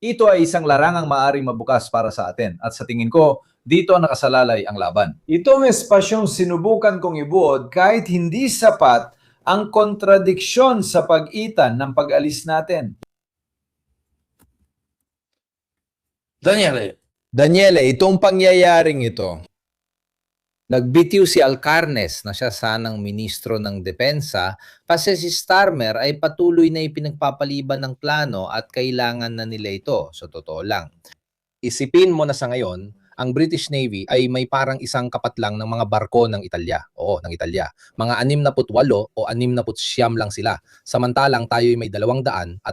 Ito ay isang larangang maaring mabukas para sa atin, at sa tingin ko, dito nakasalalay ang laban. Itong espasyong sinubukan kong ibuod kahit hindi sapat ang kontradiksyon sa pagitan ng pag-alis natin. Daniele, itong pangyayaring ito, nagbitiw si Alcarnes na siya sanang ministro ng depensa kasi si Starmer ay patuloy na ipinagpapaliban ng plano at kailangan na nila ito. So totoo lang. Isipin mo na sa ngayon, ang British Navy ay may parang isang kapat lang ng mga barko ng Italya. Oo, ng Italya. Mga 68 o 69 lang sila. Samantalang tayo ay may 265.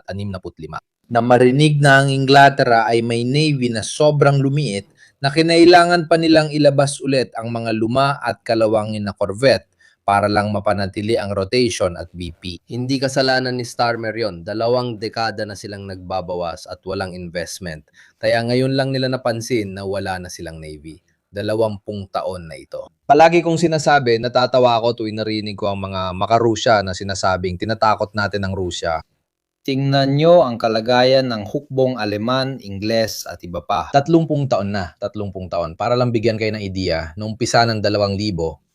Na marinig na ang Inglaterra ay may navy na sobrang lumiit na kinailangan pa nilang ilabas ulit ang mga luma at kalawangin na corvette para lang mapanatili ang rotation at BP. Hindi kasalanan ni Starmer yon. 2 dekada na silang nagbabawas at walang investment. Kaya ngayon lang nila napansin na wala na silang Navy. 20 taon na ito. Palagi kong sinasabi, natatawa ako tuwing narinig ko ang mga makarusya na sinasabing tinatakot natin ang Rusya. Tingnan nyo ang kalagayan ng hukbong Aleman, Ingles at iba pa. 30 taon na, 30 taon. Para lang bigyan kayo ng ideya, noong umpisa ng 2,000,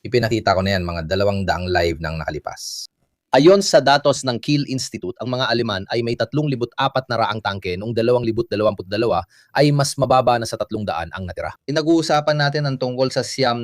ipinakita ko na yan, mga 200 live nang nakalipas. Ayon sa datos ng Kiel Institute, ang mga Aleman ay may 3,400 tangke noong 2022 ay mas mababa na sa 300 ang natira. Pinag-uusapan natin ang tungkol sa 70%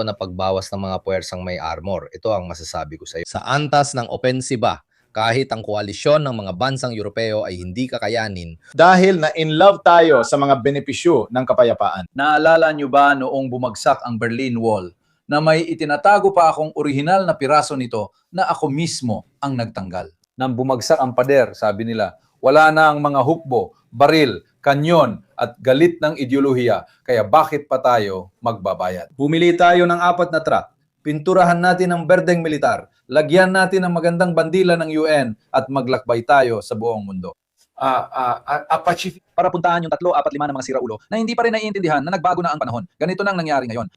na pagbawas ng mga puwersang may armor. Ito ang masasabi ko sa iyo. Sa antas ng opensiba, kahit ang koalisyon ng mga bansang Europeo ay hindi kakayanin. Dahil na in love tayo sa mga benepisyo ng kapayapaan. Naalala nyo ba noong bumagsak ang Berlin Wall na may itinatago pa akong orihinal na piraso nito na ako mismo ang nagtanggal? Nang bumagsak ang pader, sabi nila, wala na ang mga hukbo, baril, kanyon at galit ng ideolohiya, kaya bakit pa tayo magbabayad? Bumili tayo ng 4 na truck, pinturahan natin ang berdeng militar, lagyan natin ang magandang bandila ng UN at maglakbay tayo sa buong mundo. Para puntahan yung 3, 4, 5 na mga siraulo na hindi pa rin naiintindihan na nagbago na ang panahon. Ganito nang nangyari ngayon.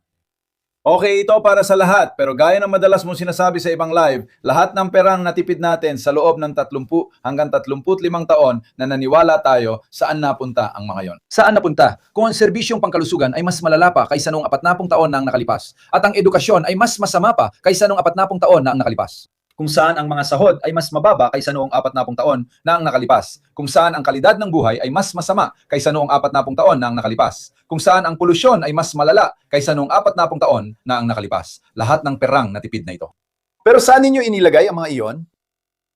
Okay, ito para sa lahat, pero gaya ng madalas mong sinasabi sa ibang live, lahat ng perang natipid natin sa loob ng 30 hanggang 35 taon na naniwala tayo, saan napunta ang mga yon? Saan napunta? Kung ang serbisyong pangkalusugan ay mas malala pa kaysa noong 40 taon na ang nakalipas, at ang edukasyon ay mas masama pa kaysa noong 40 taon na ang nakalipas. Kung saan ang mga sahod ay mas mababa kaysa noong 40 taon na ang nakalipas. Kung saan ang kalidad ng buhay ay mas masama kaysa noong 40 taon na ang nakalipas. Kung saan ang polusyon ay mas malala kaysa noong 40 taon na ang nakalipas. Lahat ng perang natipid na ito. Pero saan ninyo inilagay ang mga iyon?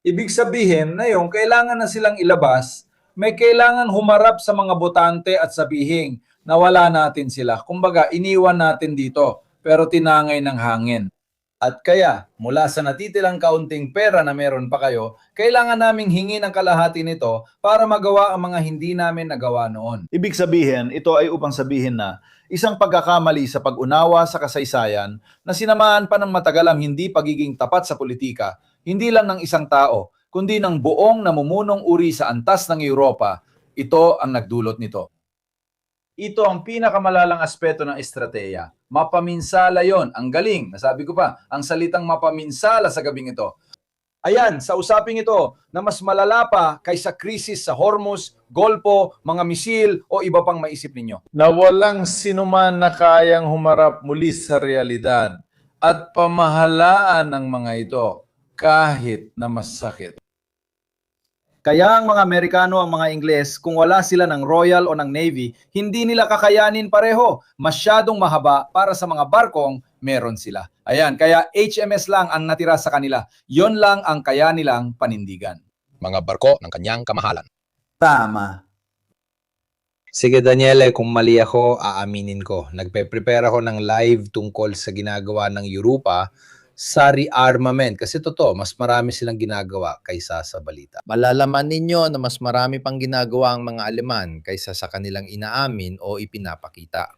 Ibig sabihin na yung kailangan na silang ilabas, may kailangan humarap sa mga botante at sabihin na wala natin sila. Kumbaga, iniwan natin dito, pero tinangay ng hangin. At kaya, mula sa natitilang kaunting pera na meron pa kayo, kailangan naming hingin ang kalahati nito para magawa ang mga hindi namin nagawa noon. Ibig sabihin, ito ay upang sabihin na isang pagkakamali sa pag-unawa sa kasaysayan na sinamaan pa ng matagalang hindi pagiging tapat sa politika, hindi lang ng isang tao, kundi ng buong namumunong uri sa antas ng Europa. Ito ang nagdulot nito. Ito ang pinakamalalang aspeto ng estratehiya. Mapaminsala yon. Ang galing. Nasabi ko pa, ang salitang mapaminsala sa gabing ito. Ayan, sa usaping ito na mas malala pa kaysa krisis sa Hormuz, Golpo, mga misil o iba pang maisip ninyo. Na walang sinuman na kayang humarap muli sa realidad at pamahalaan ng mga ito kahit na masakit. Kaya ang mga Amerikano, ang mga Ingles, kung wala sila ng Royal o ng Navy, hindi nila kakayanin pareho. Masyadong mahaba para sa mga barkong meron sila. Ayan, kaya HMS lang ang natira sa kanila. Yon lang ang kaya nilang panindigan. Mga barko ng kanyang kamahalan. Tama. Sige Daniele, kung mali ako, aaminin ko. Nagpe-prepare ako ng live tungkol sa ginagawa ng Europa sa rearmament. Kasi totoo, mas marami silang ginagawa kaysa sa balita. Malalaman ninyo na mas marami pang ginagawa ang mga Aleman kaysa sa kanilang inaamin o ipinapakita.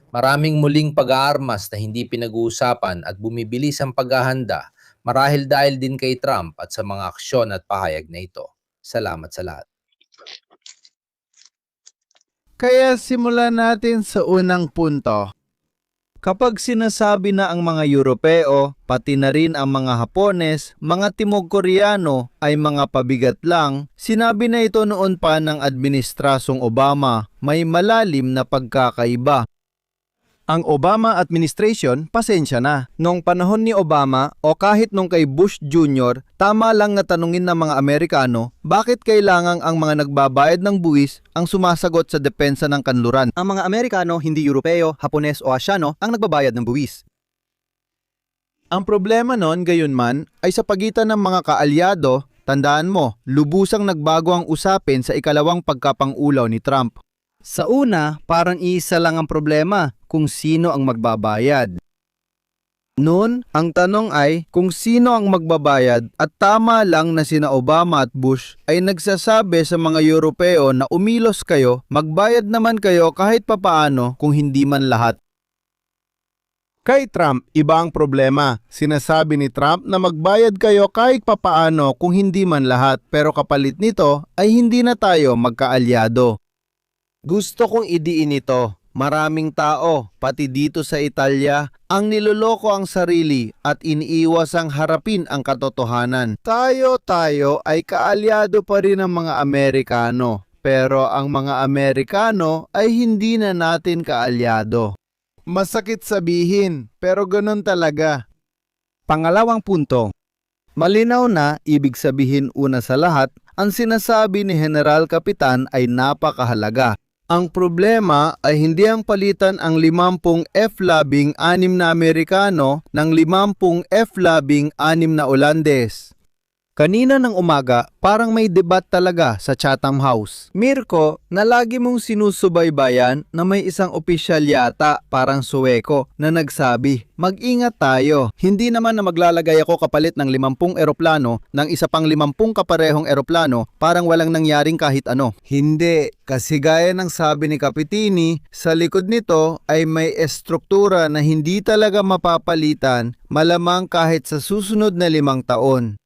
Maraming muling pag-aarmas na hindi pinag-uusapan at bumibilis ang paghahanda marahil dahil din kay Trump at sa mga aksyon at pahayag na ito. Salamat sa lahat. Kaya simulan natin sa unang punto. Kapag sinasabi na ang mga Europeo, pati na rin ang mga Hapones, mga Timog Koreano ay mga pabigat lang, sinabi na ito noon pa ng Administrasong Obama, may malalim na pagkakaiba. Ang Obama administration, pasensya na. Noong panahon ni Obama o kahit nung kay Bush Jr., tama lang na tanungin ng mga Amerikano bakit kailangang ang mga nagbabayad ng buwis ang sumasagot sa depensa ng kanluran. Ang mga Amerikano, hindi Europeo, Hapones o Asyano ang nagbabayad ng buwis. Ang problema noon, gayunman, ay sa pagitan ng mga kaalyado, tandaan mo, lubusang nagbago ang usapin sa ikalawang pagkapangulaw ni Trump. Sa una, parang isa lang ang problema, kung sino ang magbabayad. Noon, ang tanong ay kung sino ang magbabayad at tama lang na sina Obama at Bush ay nagsasabi sa mga Europeo na umilos kayo, magbayad naman kayo kahit papaano kung hindi man lahat. Kay Trump, iba ang problema. Sinasabi ni Trump na magbayad kayo kahit papaano kung hindi man lahat, pero kapalit nito ay hindi na tayo magkaalyado. Gusto kong idiin ito. Maraming tao, pati dito sa Italia, ang niloloko ang sarili at iniiwas ang harapin ang katotohanan. Tayo ay kaalyado pa rin ng mga Amerikano, pero ang mga Amerikano ay hindi na natin kaalyado. Masakit sabihin, pero ganun talaga. Pangalawang punto. Malinaw na, ibig sabihin una sa lahat, ang sinasabi ni General Kapitan ay napakahalaga. Ang problema ay hindi ang palitan ang 50 F-16 na Amerikano ng 50 F-16 na Olandes. Kanina ng umaga, parang may debat talaga sa Chatham House. Mirko, na lagi mong sinusubaybayan na may isang opisyal yata, parang Suweko, na nagsabi, mag-ingat tayo. Hindi naman na maglalagay ako kapalit ng 50 eroplano ng isa pang 50 kaparehong eroplano, parang walang nangyaring kahit ano. Hindi, kasi gaya ng sabi ni Capitini, sa likod nito ay may estruktura na hindi talaga mapapalitan, malamang kahit sa susunod na 5 taon.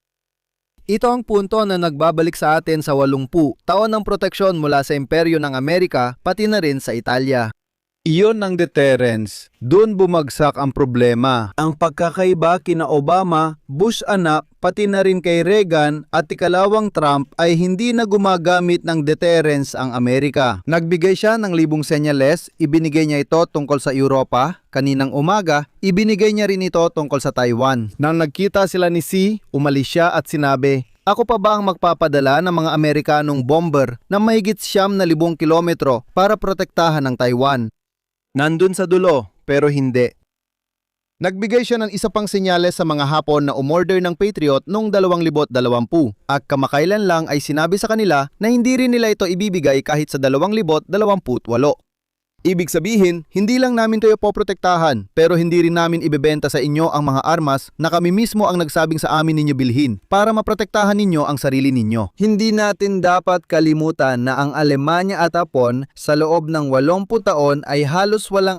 Ito ang punto na nagbabalik sa atin sa 80 taon ng proteksyon mula sa Imperyo ng Amerika pati na rin sa Italia. Iyon ang deterrence. Doon bumagsak ang problema. Ang pagkakaiba kina Obama, Bush anak, pati na rin kay Reagan at ikalawang Trump ay hindi na gumagamit ng deterrence ang Amerika. Nagbigay siya ng 1,000 senyales, ibinigay niya ito tungkol sa Europa. Kaninang umaga, ibinigay niya rin ito tungkol sa Taiwan. Nang nagkita sila ni Xi, umalis siya at sinabi, ako pa ba ang magpapadala ng mga Amerikanong bomber na mahigit 9,000 kilometro para protektahan ang Taiwan? Nandun sa dulo, pero hindi. Nagbigay siya ng isa pang senyales sa mga Hapon na umorder ng Patriot noong 2020 at kamakailan lang ay sinabi sa kanila na hindi rin nila ito ibibigay kahit sa 2028. Ibig sabihin, hindi lang namin kayo poprotektahan pero hindi rin namin ibebenta sa inyo ang mga armas na kami mismo ang nagsabing sa amin ninyo bilhin para maprotektahan ninyo ang sarili ninyo. Hindi natin dapat kalimutan na ang Alemanya at Hapon sa loob ng 80 taon ay halos walang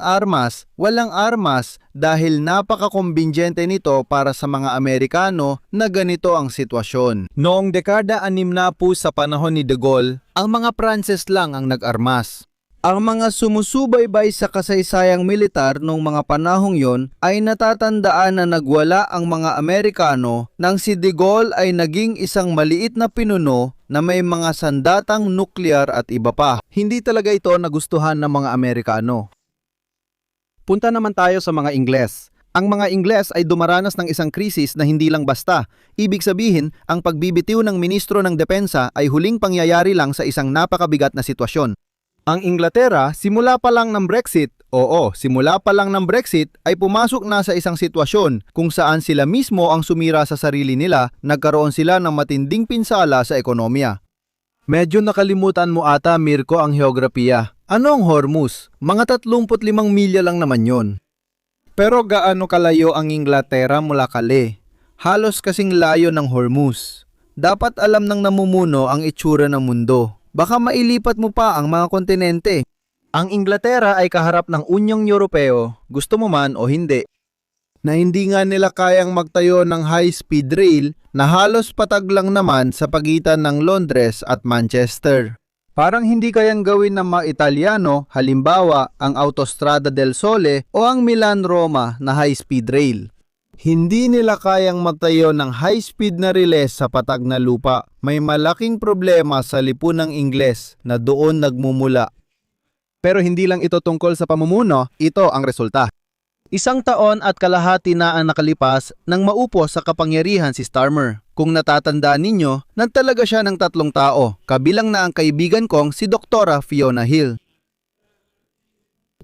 armas dahil napakakumbinsyente nito para sa mga Amerikano na ganito ang sitwasyon. Noong dekada 60 sa panahon ni De Gaulle, ang mga Pranses lang ang nag-armas. Ang mga sumusubaybay sa kasaysayang militar noong mga panahong yon ay natatandaan na nagwala ang mga Amerikano nang si De Gaulle ay naging isang maliit na pinuno na may mga sandatang nuklear at iba pa. Hindi talaga ito nagustuhan ng mga Amerikano. Punta naman tayo sa mga Ingles. Ang mga Ingles ay dumaranas ng isang krisis na hindi lang basta. Ibig sabihin, ang pagbibitiw ng ministro ng depensa ay huling pangyayari lang sa isang napakabigat na sitwasyon. Ang Inglaterra, simula pa lang ng Brexit ay pumasok na sa isang sitwasyon kung saan sila mismo ang sumira sa sarili nila, nagkaroon sila ng matinding pinsala sa ekonomiya. Medyo nakalimutan mo ata, Mirko, ang heograpiya. Ano ang Hormuz? Mga 35 milya lang naman yon. Pero gaano kalayo ang Inglaterra mula Calais? Halos kasing layo ng Hormuz. Dapat alam ng namumuno ang itsura ng mundo. Baka mailipat mo pa ang mga kontinente. Ang Inglaterra ay kaharap ng Unyong Europeo, gusto mo man o hindi. Na hindi nga nila kayang magtayo ng high-speed rail na halos patag lang naman sa pagitan ng Londres at Manchester. Parang hindi kayang gawin ng mga Italyano, halimbawa ang Autostrada del Sole o ang Milan-Roma na high-speed rail. Hindi nila kayang magtayo ng high-speed na relay sa patag na lupa. May malaking problema sa lipunang Ingles na doon nagmumula. Pero hindi lang ito tungkol sa pamumuno, ito ang resulta. 1 taon at kalahati na ang nakalipas nang maupo sa kapangyarihan si Starmer. Kung natatandaan ninyo, nagtalaga siya ng 3 tao, kabilang na ang kaibigan kong si Doktora Fiona Hill.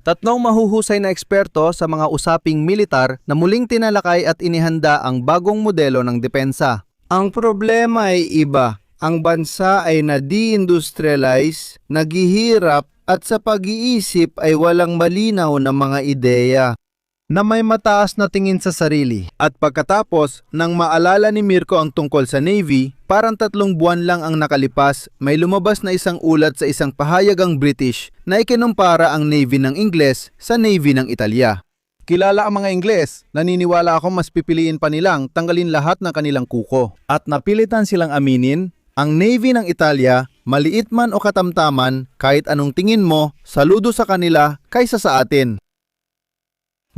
3 mahuhusay na eksperto sa mga usaping militar na muling tinalakay at inihanda ang bagong modelo ng depensa. Ang problema ay iba. Ang bansa ay na-deindustrialize, naghihirap at sa pag-iisip ay walang malinaw na mga ideya na may mataas na tingin sa sarili. At pagkatapos, nang maalala ni Mirko ang tungkol sa Navy, parang 3 buwan lang ang nakalipas, may lumabas na isang ulat sa isang pahayagang British na ikinumpara ang Navy ng Ingles sa Navy ng Italya. Kilala ang mga Ingles, naniniwala ako mas pipiliin pa nilang tanggalin lahat ng kanilang kuko. At napilitan silang aminin, ang Navy ng Italya, maliit man o katamtaman, kahit anong tingin mo, saludo sa kanila kaysa sa atin.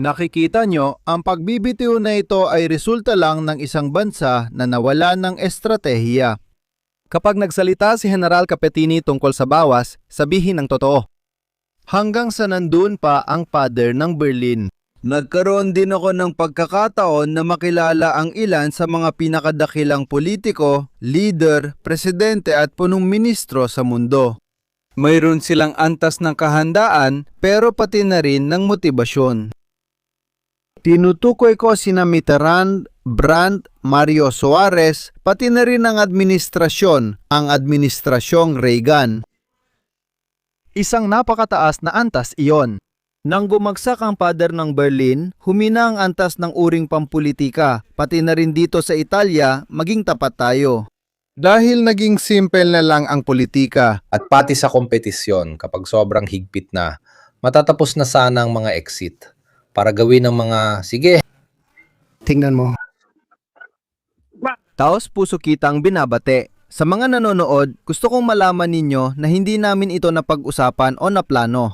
Nakikita nyo, ang pagbibitiw na ito ay resulta lang ng isang bansa na nawala ng estratehiya. Kapag nagsalita si General Capetini tungkol sa bawas, sabihin ang totoo. Hanggang sa nandun pa ang pader ng Berlin. Nagkaroon din ako ng pagkakataon na makilala ang ilan sa mga pinakadakilang politiko, leader, presidente at punong ministro sa mundo. Mayroon silang antas ng kahandaan pero pati na rin ng motibasyon. Tinutukoy ko sina Mitterrand, Brandt, Mario Suarez, pati na rin ang administrasyong Reagan. Isang napakataas na antas iyon. Nang bumagsak ang pader ng Berlin, humina ang antas ng uring pampulitika, pati na rin dito sa Italia, maging tapat tayo. Dahil naging simple na lang ang politika. At pati sa kompetisyon, kapag sobrang higpit na, matatapos na sana ang mga exit para gawin ng mga, sige, Tingnan mo. Taos puso kitang binabate. Sa mga nanonood, gusto kong malaman ninyo na hindi namin ito napag-usapan o naplano.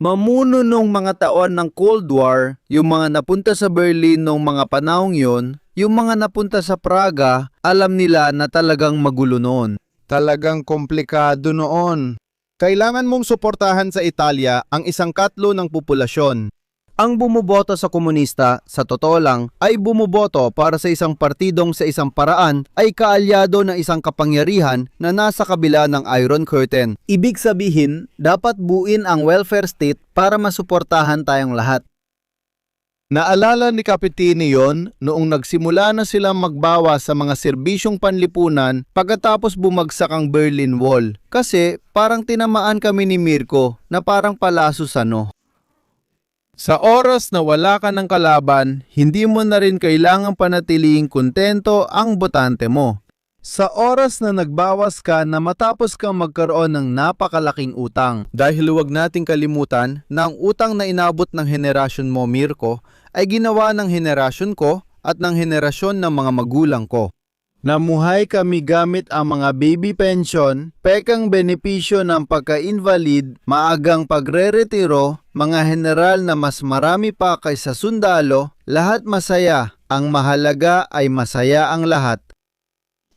Mamuno nung mga taon ng Cold War, yung mga napunta sa Berlin nung mga panahong yon, yung mga napunta sa Praga, alam nila na talagang magulo noon. Talagang komplikado noon. Kailangan mong suportahan sa Italia ang 1/4 ng populasyon. Ang bumuboto sa komunista, sa totoo lang, ay bumuboto para sa isang partidong sa isang paraan ay kaalyado ng isang kapangyarihan na nasa kabila ng Iron Curtain. Ibig sabihin, dapat buuin ang welfare state para masuportahan tayong lahat. Naalala ni Capetini yon noong nagsimula na silang magbawas sa mga serbisyong panlipunan pagkatapos bumagsak ang Berlin Wall. Kasi parang tinamaan kami ni Mirko na parang palaso sa no. Sa oras na wala ka ng kalaban, hindi mo na rin kailangang panatiling kontento ang botante mo. Sa oras na nagbawas ka na matapos kang magkaroon ng napakalaking utang. Dahil huwag nating kalimutan na ang utang na inabot ng henerasyon mo, Mirko, ay ginawa ng henerasyon ko at ng henerasyon ng mga magulang ko. Namuhay kami gamit ang mga baby pension, pekang benepisyo ng pagka-invalid, maagang pagre-retiro, mga general na mas marami pa kaysa sundalo, lahat masaya. Ang mahalaga ay masaya ang lahat.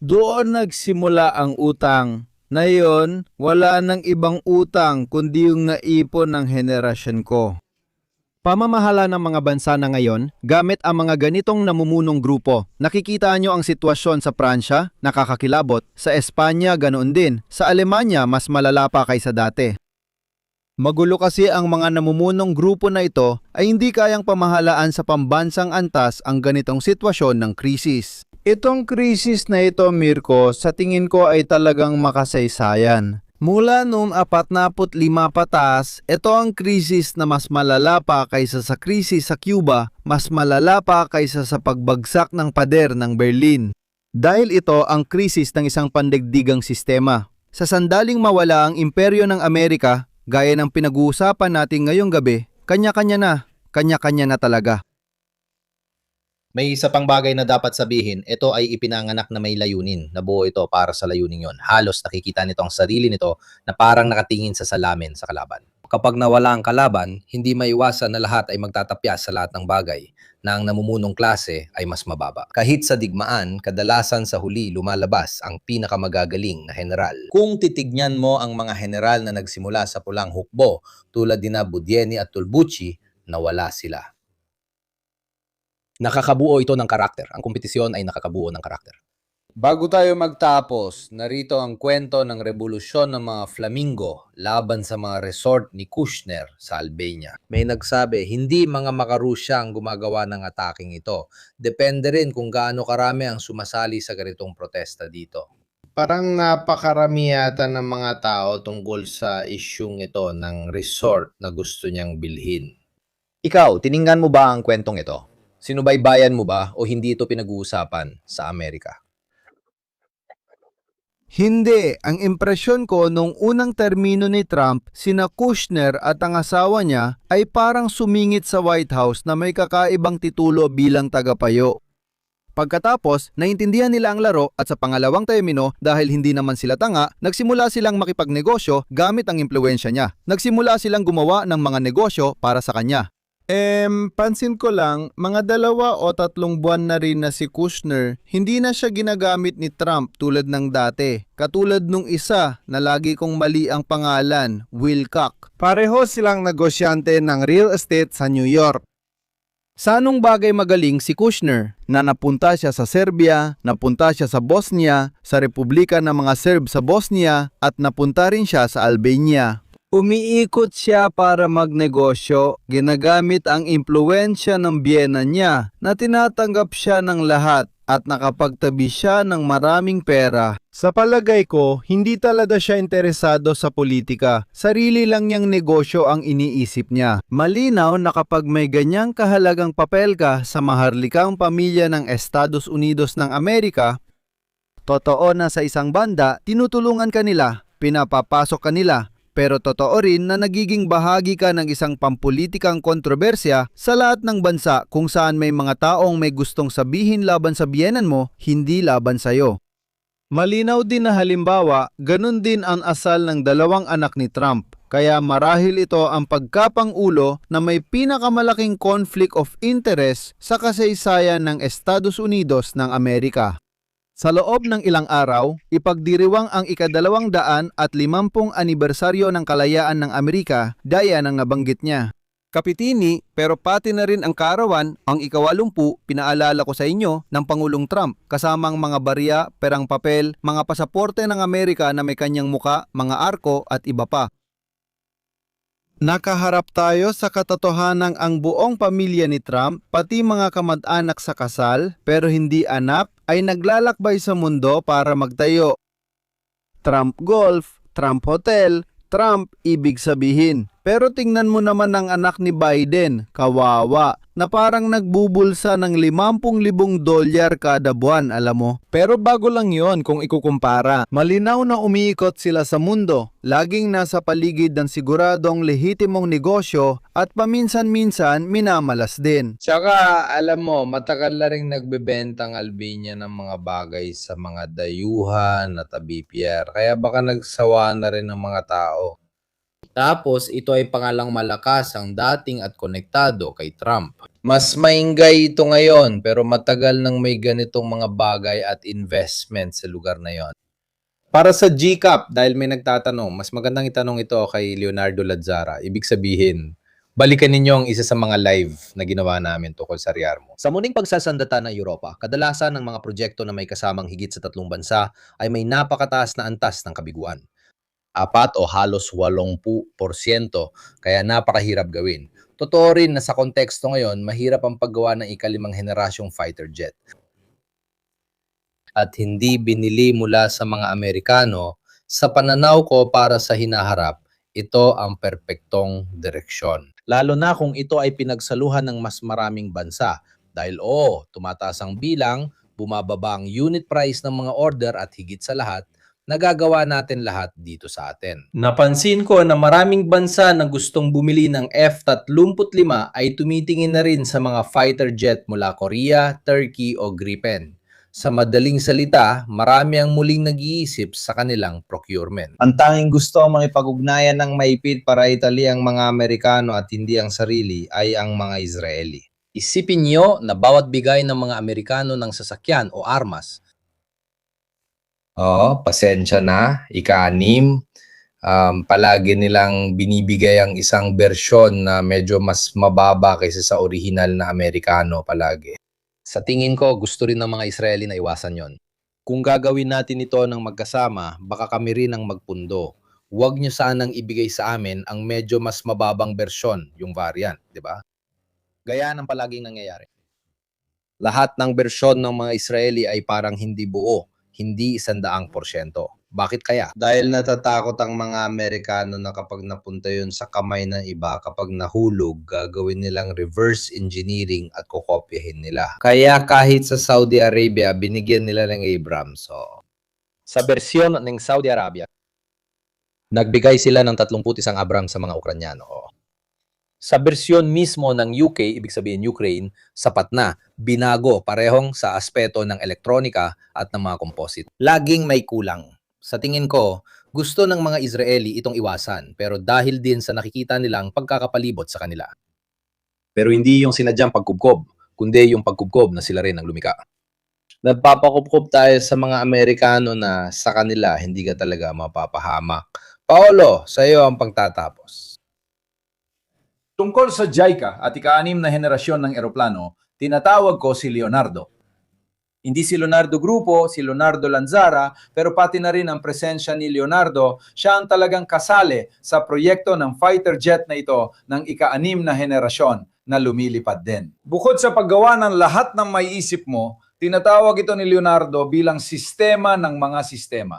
Doon nagsimula ang utang. Ngayon, wala nang ibang utang kundi yung naipon ng henerasyon ko. Pamamahala ng mga bansa na ngayon, gamit ang mga ganitong namumunong grupo. Nakikita nyo ang sitwasyon sa Pransya, nakakakilabot. Sa Espanya, ganoon din. Sa Alemanya, mas malala pa kaysa dati. Magulo kasi ang mga namumunong grupo na ito ay hindi kayang pamahalaan sa pambansang antas ang ganitong sitwasyon ng krisis. Itong krisis na ito, Mirko, sa tingin ko ay talagang makasaysayan. Mula noong 45 pataas, ito ang krisis na mas malala pa kaysa sa krisis sa Cuba, mas malala pa kaysa sa pagbagsak ng pader ng Berlin. Dahil ito ang krisis ng isang pandaigdigang sistema. Sa sandaling mawala ang imperyo ng Amerika, gaya ng pinag-uusapan natin ngayong gabi, kanya-kanya na talaga. May isa pang bagay na dapat sabihin, ito ay ipinanganak na may layunin. Nabuo ito para sa layunin yon. Halos nakikita nito ang sarili nito na parang nakatingin sa salamin sa kalaban. Kapag nawala ang kalaban, hindi maiwasan na lahat ay magtatapyas sa lahat ng bagay na ang namumunong klase ay mas mababa. Kahit sa digmaan, kadalasan sa huli lumalabas ang pinakamagagaling na general. Kung titignan mo ang mga general na nagsimula sa pulang hukbo tulad nina Budieni at Tulbuchi, nawala sila. Nakakabuo ito ng karakter. Ang kompetisyon ay nakakabuo ng karakter. Bago tayo magtapos, narito ang kwento ng revolusyon ng mga Flamingo laban sa mga resort ni Kushner sa Albania. May nagsabi, hindi mga Makarusya ang gumagawa ng ataking ito. Depende rin kung gaano karami ang sumasali sa ganitong protesta dito. Parang napakarami yata ng mga tao tungkol sa isyung ito ng resort na gusto niyang bilhin. Ikaw, tiningnan mo ba ang kwentong ito? Sinubaybayan mo ba o hindi ito pinag-uusapan sa Amerika? Hindi. Ang impresyon ko nung unang termino ni Trump, sina Kushner at ang asawa niya ay parang sumingit sa White House na may kakaibang titulo bilang tagapayo. Pagkatapos, naintindihan nila ang laro at sa pangalawang termino, dahil hindi naman sila tanga, nagsimula silang makipagnegosyo gamit ang impluwensya niya. Nagsimula silang gumawa ng mga negosyo para sa kanya. Pansin ko lang, mga 2 o 3 buwan na rin na si Kushner, hindi na siya ginagamit ni Trump tulad ng dati. Katulad nung isa na lagi kong mali ang pangalan, Wilcock. Pareho silang negosyante ng real estate sa New York. Sa anong bagay magaling si Kushner? Na napunta siya sa Serbia, napunta siya sa Bosnia, sa Republika ng mga Serb sa Bosnia, at napunta rin siya sa Albania. Umiikot siya para magnegosyo, ginagamit ang impluwensya ng biyena niya na tinatanggap siya ng lahat at nakapagtabi siya ng maraming pera. Sa palagay ko, hindi talaga siya interesado sa politika. Sarili lang niyang negosyo ang iniisip niya. Malinaw na kapag may ganyang kahalagang papel ka sa maharlikang pamilya ng Estados Unidos ng Amerika, totoo na sa isang banda, tinutulungan ka nila, pinapapasok ka nila, pero totoo rin na nagiging bahagi ka ng isang pampulitikang kontrobersya sa lahat ng bansa kung saan may mga taong may gustong sabihin laban sa biyenan mo, hindi laban sa'yo. Malinaw din na halimbawa, ganun din ang asal ng 2 anak ni Trump. Kaya marahil ito ang pagkapang-ulo na may pinakamalaking conflict of interest sa kasaysayan ng Estados Unidos ng Amerika. Sa loob ng ilang araw, ipagdiriwang ang ika-250 anibersaryo ng kalayaan ng Amerika, gaya ng nabanggit niya. Kapitini, pero pati na rin ang kaarawan, ang ika-80, pinaalala ko sa inyo, ng Pangulong Trump, kasamang mga barya, perang papel, mga pasaporte ng Amerika na may kanyang muka, mga arko at iba pa. Nakaharap tayo sa katotohanang ang buong pamilya ni Trump, pati mga kamag-anak sa kasal, pero hindi anak, ay naglalakbay sa mundo para magtayo. Trump Golf, Trump Hotel, Trump ibig sabihin. Pero tingnan mo naman ang anak ni Biden, kawawa, na parang nagbubulsa ng $50,000 kada buwan, alam mo. Pero bago lang yon kung ikukumpara. Malinaw na umiikot sila sa mundo, laging nasa paligid ng siguradong lehitimong negosyo at paminsan-minsan minamalas din. Tsaka alam mo, matagal na rin nagbebenta ang Albania ng mga bagay sa mga dayuhan at BPR. Kaya baka nagsawa na rin ng mga tao. Tapos ito ay pangalang malakas ang dating at konektado kay Trump. Mas maingay ito ngayon pero matagal nang may ganitong mga bagay at investment sa lugar na yon. Para sa GCAP, dahil may nagtatanong, mas magandang itanong ito kay Leonardo Ladzara. Ibig sabihin, balikan ninyo ang isa sa mga live na ginawa namin tungkol sa Riarmo. Sa muling pagsasandata ng Europa, kadalasan ng mga proyekto na may kasamang higit sa 3 bansa ay may napakataas na antas ng kabiguan. 4 o halos 80%, kaya napakahirap gawin. Totoo rin na sa konteksto ngayon, mahirap ang paggawa ng ika-5 henerasyong fighter jet. At hindi binili mula sa mga Amerikano, Sa pananaw ko para sa hinaharap, ito ang perpektong direksyon. Lalo na kung ito ay pinagsaluhan ng mas maraming bansa. Dahil tumataas ang bilang, bumababa ang unit price ng mga order at higit sa lahat, nagagawa natin lahat dito sa atin. Napansin ko na maraming bansa na gustong bumili ng F-35 ay tumitingin na rin sa mga fighter jet mula Korea, Turkey o Gripen. Sa madaling salita, marami ang muling nag-iisip sa kanilang procurement. Ang tanging gusto makipag-ugnayan ng maipit para itali ang mga Amerikano at hindi ang sarili ay ang mga Israeli. Isipin niyo na bawat bigay ng mga Amerikano ng sasakyan o armas, Pasensya na, ika-6. Palagi nilang binibigay ang isang bersyon na medyo mas mababa kaysa sa orihinal na Amerikano palagi. sa tingin ko gusto rin ng mga Israeli na iwasan yon. Kung gagawin natin ito ng magkasama, baka kami rin ang magpundo. Huwag nyo sanang ibigay sa amin ang medyo mas mababang bersyon, yung variant, di ba? Gaya ng palaging nangyayari. Lahat ng bersyon ng mga Israeli ay parang hindi buo, hindi 100%. Bakit kaya? Dahil natatakot ang mga Amerikano na kapag napunta yun sa kamay ng iba, kapag nahulog, gagawin nilang reverse engineering at kokopyahin nila. Kaya kahit sa Saudi Arabia, binigyan nila ng Abrams. Sa bersyon ng Saudi Arabia, nagbigay sila ng 31 Abrams sa mga Ukranyano. Sa bersyon mismo ng UK, ibig sabihin Ukraine, sapat na. Binago parehong sa aspeto ng elektronika at ng mga composite. Laging may kulang. Sa tingin ko, gusto ng mga Israeli itong iwasan, pero dahil din sa nakikita nilang pagkakapalibot sa kanila. Pero hindi yung sinadyang pagkubkob, kundi yung pagkubkob na sila rin ang lumika. Nagpapakupkup tayo sa mga Amerikano na sa kanila hindi ka talaga mapapahamak. Paolo, sa iyo ang pagtatapos. Tungkol sa JICA at ika-6 na henerasyon ng eroplano, tinatawag ko si Leonardo. Hindi si Leonardo Grupo, si Leonardo Lanzara, pero pati na rin ang presensya ni Leonardo, siya ang talagang kasali sa proyekto ng fighter jet na ito ng ika-6 na henerasyon na lumilipad din. Bukod sa paggawa ng lahat ng may isip mo, tinatawag ito ni Leonardo bilang sistema ng mga sistema.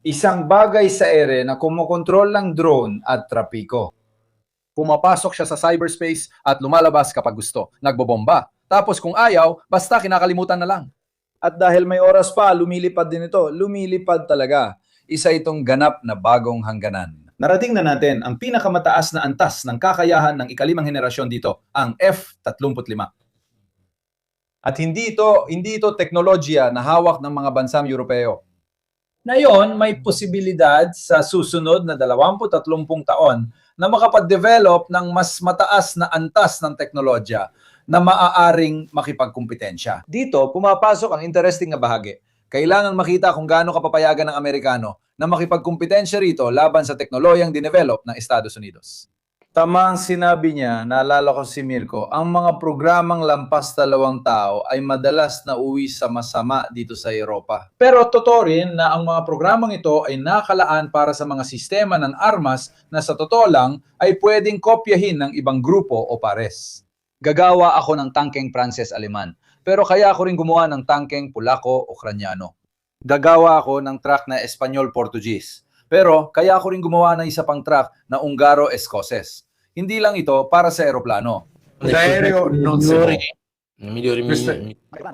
Isang bagay sa ere na kumokontrol ng drone at trapiko. Pumapasok siya sa cyberspace at lumalabas kapag gusto. Nagbobomba. Tapos kung ayaw, basta kinakalimutan na lang. At dahil may oras pa, lumilipad din ito. Lumilipad talaga. Isa itong ganap na bagong hangganan. Narating na natin ang pinakamataas na antas ng kakayahan ng ika-5 henerasyon dito, ang F-35. At hindi ito teknolohiya na hawak ng mga bansang Europeo. Ngayon, may posibilidad sa susunod na 20-30 taon na makapag-develop ng mas mataas na antas ng teknolohiya na maaaring makipagkumpetensya. Dito, pumapasok ang interesting na bahagi. Kailangan makita kung gaano kapapayagan ng Amerikano na makipagkumpetensya rito laban sa teknolohiyang dinevelop ng Estados Unidos. Tama ang sinabi niya, naalala ko si Mirko, ang mga programang lampas 2 tao ay madalas na uwi sa masama dito sa Europa. Pero totoo rin na ang mga programang ito ay nakalaan para sa mga sistema ng armas na sa totoo lang ay pwedeng kopyahin ng ibang grupo o pares. Gagawa ako ng tangkeng Pranses-Aleman, pero kaya ako rin gumawa ng tangkeng Polako-Ukranyano. Gagawa ako ng truck na Espanyol-Portuguese, pero kaya ako rin gumawa ng isa pang truck na Ungaro-Escocese. Hindi lang ito para sa eroplano.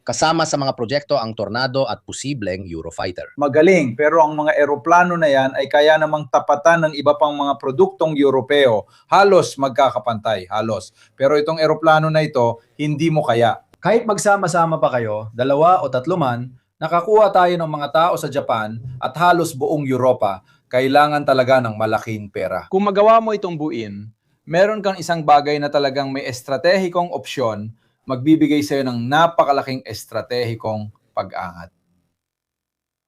Kasama sa mga proyekto ang Tornado at posibleng Eurofighter. Magaling, pero ang mga eroplano na yan ay kaya namang tapatan ng iba pang mga produktong Europeo. Halos magkakapantay, halos. Pero itong eroplano na ito, hindi mo kaya. Kahit magsama-sama pa kayo, 2 o 3 man, nakakuha tayo ng mga tao sa Japan at halos buong Europa, kailangan talaga ng malaking pera. Kung magawa mo itong buuin, meron kang isang bagay na talagang may estratehikong opsyon, magbibigay sa iyo ng napakalaking estratehikong pag-angat.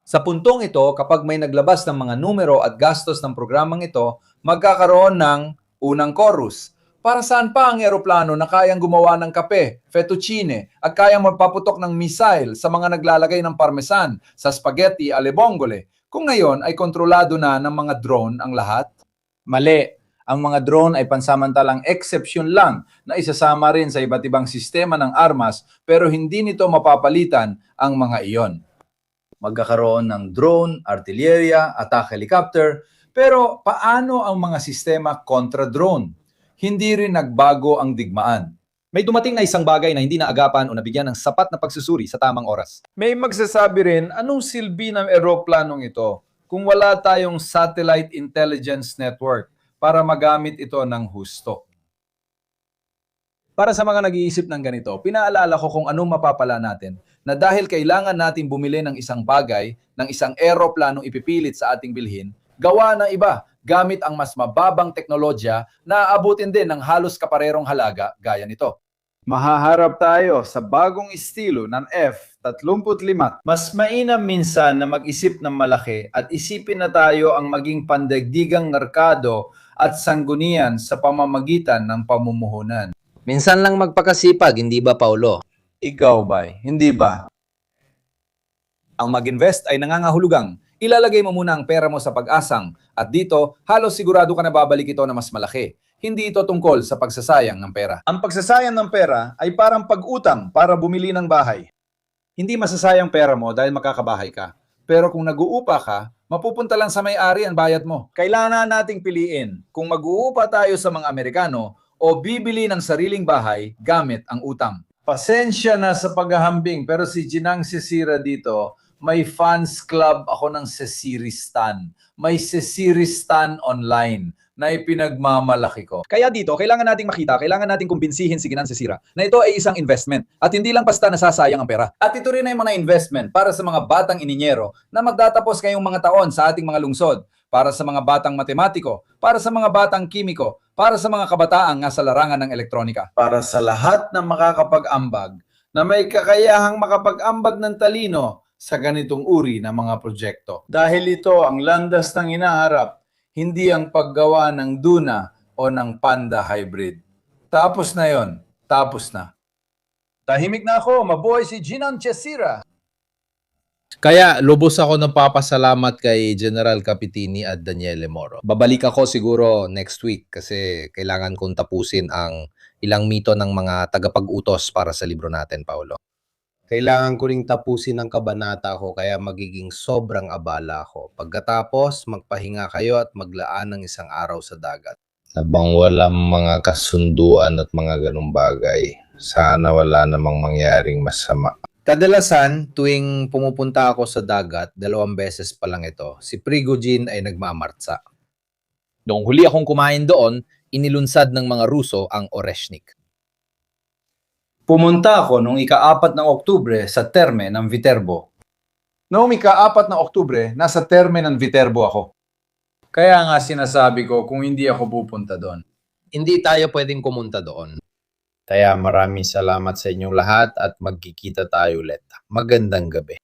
Sa puntong ito, kapag may naglabas ng mga numero at gastos ng programang ito, magkakaroon ng unang chorus. Para saan pa ang eroplano na kayang gumawa ng kape, fettuccine, at kayang magpaputok ng missile sa mga naglalagay ng parmesan, sa spaghetti alle vongole, kung ngayon ay kontrolado na ng mga drone ang lahat? Mali. Ang mga drone ay pansamantalang exception lang na isasama rin sa iba't ibang sistema ng armas pero hindi nito mapapalitan ang mga iyon. Magkakaroon ng drone, artillerya, attack helicopter. Pero paano ang mga sistema kontra drone? Hindi rin nagbago ang digmaan. May dumating na isang bagay na hindi naagapan o nabigyan ng sapat na pagsusuri sa tamang oras. May magsasabi rin, anong silbi ng eroplanong ito kung wala tayong satellite intelligence network para magamit ito ng husto? Para sa mga nag-iisip ng ganito, pinaalala ko kung anong mapapala natin na dahil kailangan natin bumili ng isang bagay, ng isang eroplanong ipipilit sa ating bilhin, gawa ng iba gamit ang mas mababang teknolohiya na aabutin din ng halos kaparerong halaga gaya nito. Mahaharap tayo sa bagong estilo ng F-35. Mas mainam minsan na mag-isip ng malaki at isipin na tayo ang maging pandaigdigang merkado at sanggunian sa pamamagitan ng pamumuhunan. Minsan lang magpakasipag, hindi ba, Paulo? Ikaw ba? Hindi ba? Ang mag-invest ay nangangahulugang ilalagay mo muna ang pera mo sa pag-asang at dito halos sigurado ka na babalik ito na mas malaki. Hindi ito tungkol sa pagsasayang ng pera. Ang pagsasayang ng pera ay parang pag-utang para bumili ng bahay. Hindi masasayang pera mo dahil makakabahay ka. Pero kung nag-uupa ka, mapupunta lang sa may-ari ang bayad mo. Kailangan nating piliin kung mag-uupa tayo sa mga Amerikano o bibili ng sariling bahay gamit ang utang. Pasensya na sa paghahambing pero si Ginang Sisira dito, may fans club ako ng Sesiristan. May Sesiristan online na ipinagmamalaki ko. Kaya dito, kailangan nating makita, kailangan nating kumbinsihin si Ginan Sisira na ito ay isang investment at hindi lang basta nasasayang ang pera. At ito rin ay mga investment para sa mga batang ininyero na magtatapos ngayong mga taon sa ating mga lungsod, para sa mga batang matematiko, para sa mga batang kimiko, para sa mga kabataang nasa larangan ng elektronika. Para sa lahat ng makakapag-ambag na may kakayahang makapag-ambag ng talino sa ganitong uri ng mga proyekto. Dahil ito ang landas ng hinaharap, hindi ang paggawa ng Duna o ng Panda hybrid. Tapos na yon, tapos na. Tahimik na ako, mabuhay si Ginan Sisira. Kaya lubos ako napapasalamat kay General Capitini at Daniele Moro. Babalik ako siguro next week kasi kailangan kong tapusin ang ilang mito ng mga tagapag-utos para sa libro natin, Paulo. Kailangan ko ring tapusin ang kabanata ko kaya magiging sobrang abala ako. Pagkatapos, magpahinga kayo at maglaan ng isang araw sa dagat. Habang walang mga kasunduan at mga ganung bagay, sana wala namang mangyaring masama. Kadalasan, tuwing pumupunta ako sa dagat, 2 beses pa lang ito, si Prigozhin ay nagmamartsa. Noong huli akong kumain doon, inilunsad ng mga Ruso ang Oreshnik. Pumunta ako noong ika-4 ng Oktubre sa terme ng Viterbo. Noong ika-4 ng Oktubre, nasa terme ng Viterbo ako. Kaya nga sinasabi ko kung hindi ako pupunta doon. Hindi tayo pwedeng kumunta doon. Kaya maraming salamat sa inyong lahat at magkikita tayo ulit. Magandang gabi.